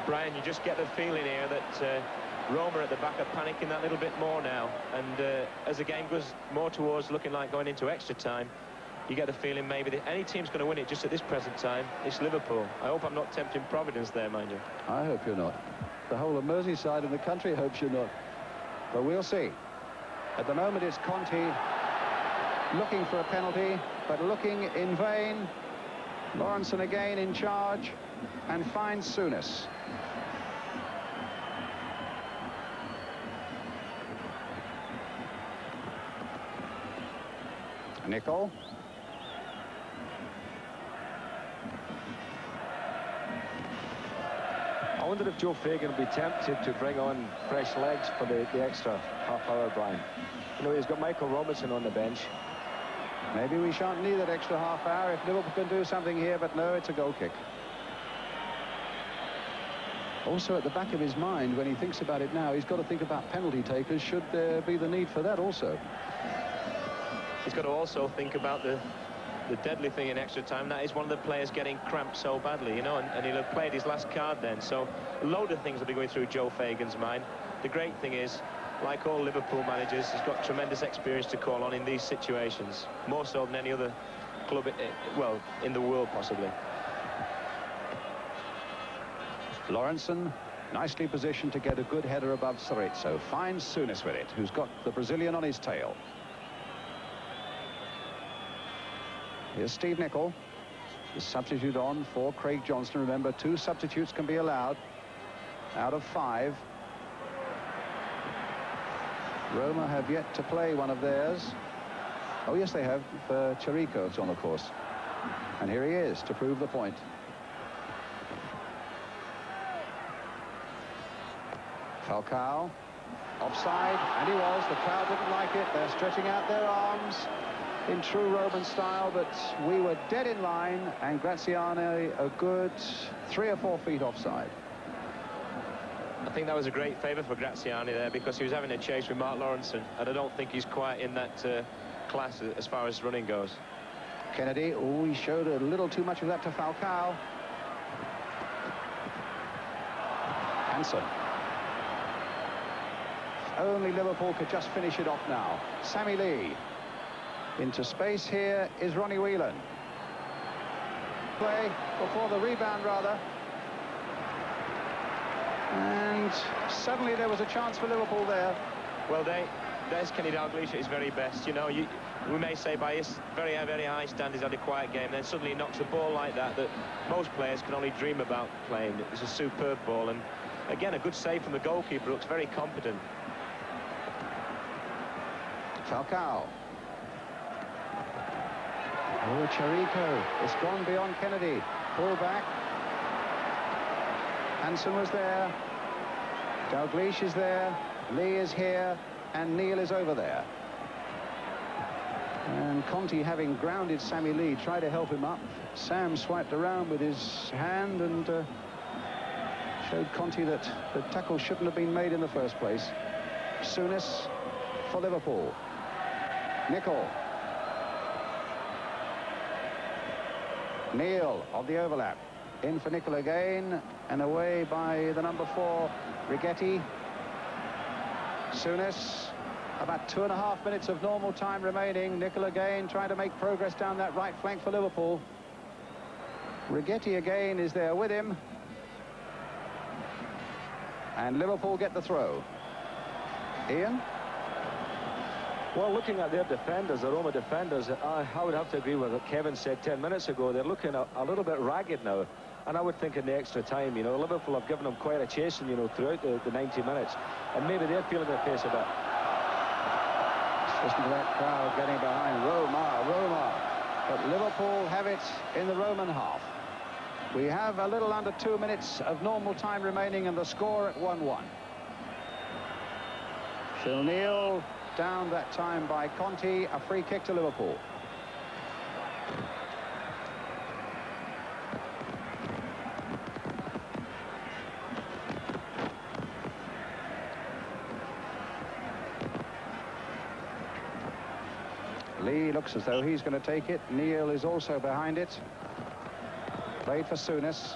Brian, you just get the feeling here that Roma at the back are panicking that little bit more now, and as the game goes more towards looking like going into extra time, you get the feeling maybe that any team's going to win it just at this present time. It's Liverpool. I hope I'm not tempting Providence there, mind you. I hope you're not. The whole of Merseyside and the country hopes you're not. But we'll see. At the moment, it's Conte looking for a penalty, but looking in vain. Lawrenson again in charge and finds Souness. Nicol. I wonder if Joe Fagan will be tempted to bring on fresh legs for the extra half hour, Brian. You know, he's got Michael Robinson on the bench. Maybe we shan't need that extra half hour if Liverpool can do something here, but no, it's a goal kick. Also, at the back of his mind, when he thinks about it now, he's got to think about penalty takers, should there be the need for that also. He's got to also think about the deadly thing in extra time. That is one of the players getting cramped so badly, you know, and he'll have played his last card then. So a load of things will be going through Joe Fagan's mind. The great thing is, like all Liverpool managers, he's got tremendous experience to call on in these situations, more so than any other club, well, in the world possibly. Lawrenson, nicely positioned to get a good header above Cerezo. Finds Souness with it, who's got the Brazilian on his tail. Here's Steve Nicol, the substitute on for Craig Johnston. Remember, 2 substitutes can be allowed out of 5. Roma have yet to play one of theirs. Oh, yes, they have. Chirico's on, of course. And here he is to prove the point. Falcao, offside, and he was. The crowd didn't like it. They're stretching out their arms in true Roman style, but we were dead in line, and Graziani a good 3 or 4 feet offside. I think that was a great favour for Graziani there, because he was having a chase with Mark Lawrenson, and I don't think he's quite in that class as far as running goes. Kennedy, oh, he showed a little too much of that to Falcao. Hansen. If only Liverpool could just finish it off now. Sammy Lee. Into space here is Ronnie Whelan. Play before the rebound, rather. And suddenly there was a chance for Liverpool there. Well, there's Kenny Dalglish at his very best. You know, we may say by his very, very high standards had a quiet game, and then suddenly he knocks a ball like that most players can only dream about playing. It's a superb ball, and again, a good save from the goalkeeper. Looks very competent. Falcao. Oh, Chirico. It's gone beyond Kennedy. Pull back. Hansen was there. Dalglish is there. Lee is here. And Neal is over there. And Conte, having grounded Sammy Lee, tried to help him up. Sam swiped around with his hand and showed Conte that the tackle shouldn't have been made in the first place. Souness for Liverpool. Nicol. Neal of the overlap. In for Nicol again, and away by the number 4, Righetti. Souness, about 2.5 minutes of normal time remaining. Nicol again trying to make progress down that right flank for Liverpool. Righetti again is there with him. And Liverpool get the throw. Ian? Well, looking at their defenders, the Roma defenders, I would have to agree with what Kevin said 10 minutes ago. They're looking a little bit ragged now. And I would think in the extra time, you know, Liverpool have given them quite a chasing, you know, throughout the 90 minutes. And maybe they're feeling their pace a bit. Listen to that crowd getting behind Roma, Roma. But Liverpool have it in the Roman half. We have a little under 2 minutes of normal time remaining and the score at 1-1. Phil Neal down that time by Conti. A free kick to Liverpool. Lee looks as though he's going to take it. Neal is also behind it. Played for Souness.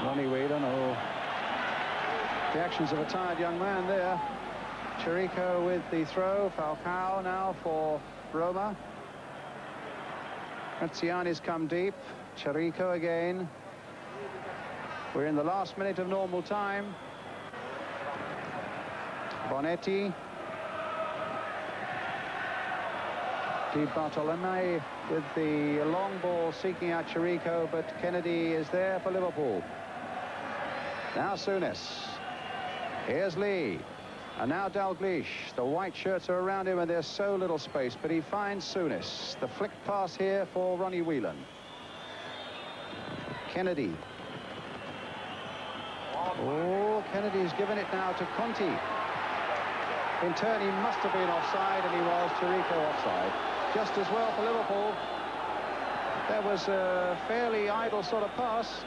Ronnie Whelan, oh, the actions of a tired young man there. Chirico with the throw. Falcao now for Roma. Graziani's come deep. Chirico again. We're in the last minute of normal time. Bonetti. Di Bartolomei with the long ball seeking out Chirico, but Kennedy is there for Liverpool. Now Souness. Here's Lee. And now Dalglish. The white shirts are around him and there's so little space, but he finds Souness. The flick pass here for Ronnie Whelan. Kennedy. Oh, Kennedy's given it now to Conti. In turn, he must have been offside, and he was. Chirico offside. Just as well for Liverpool. There was a fairly idle sort of pass.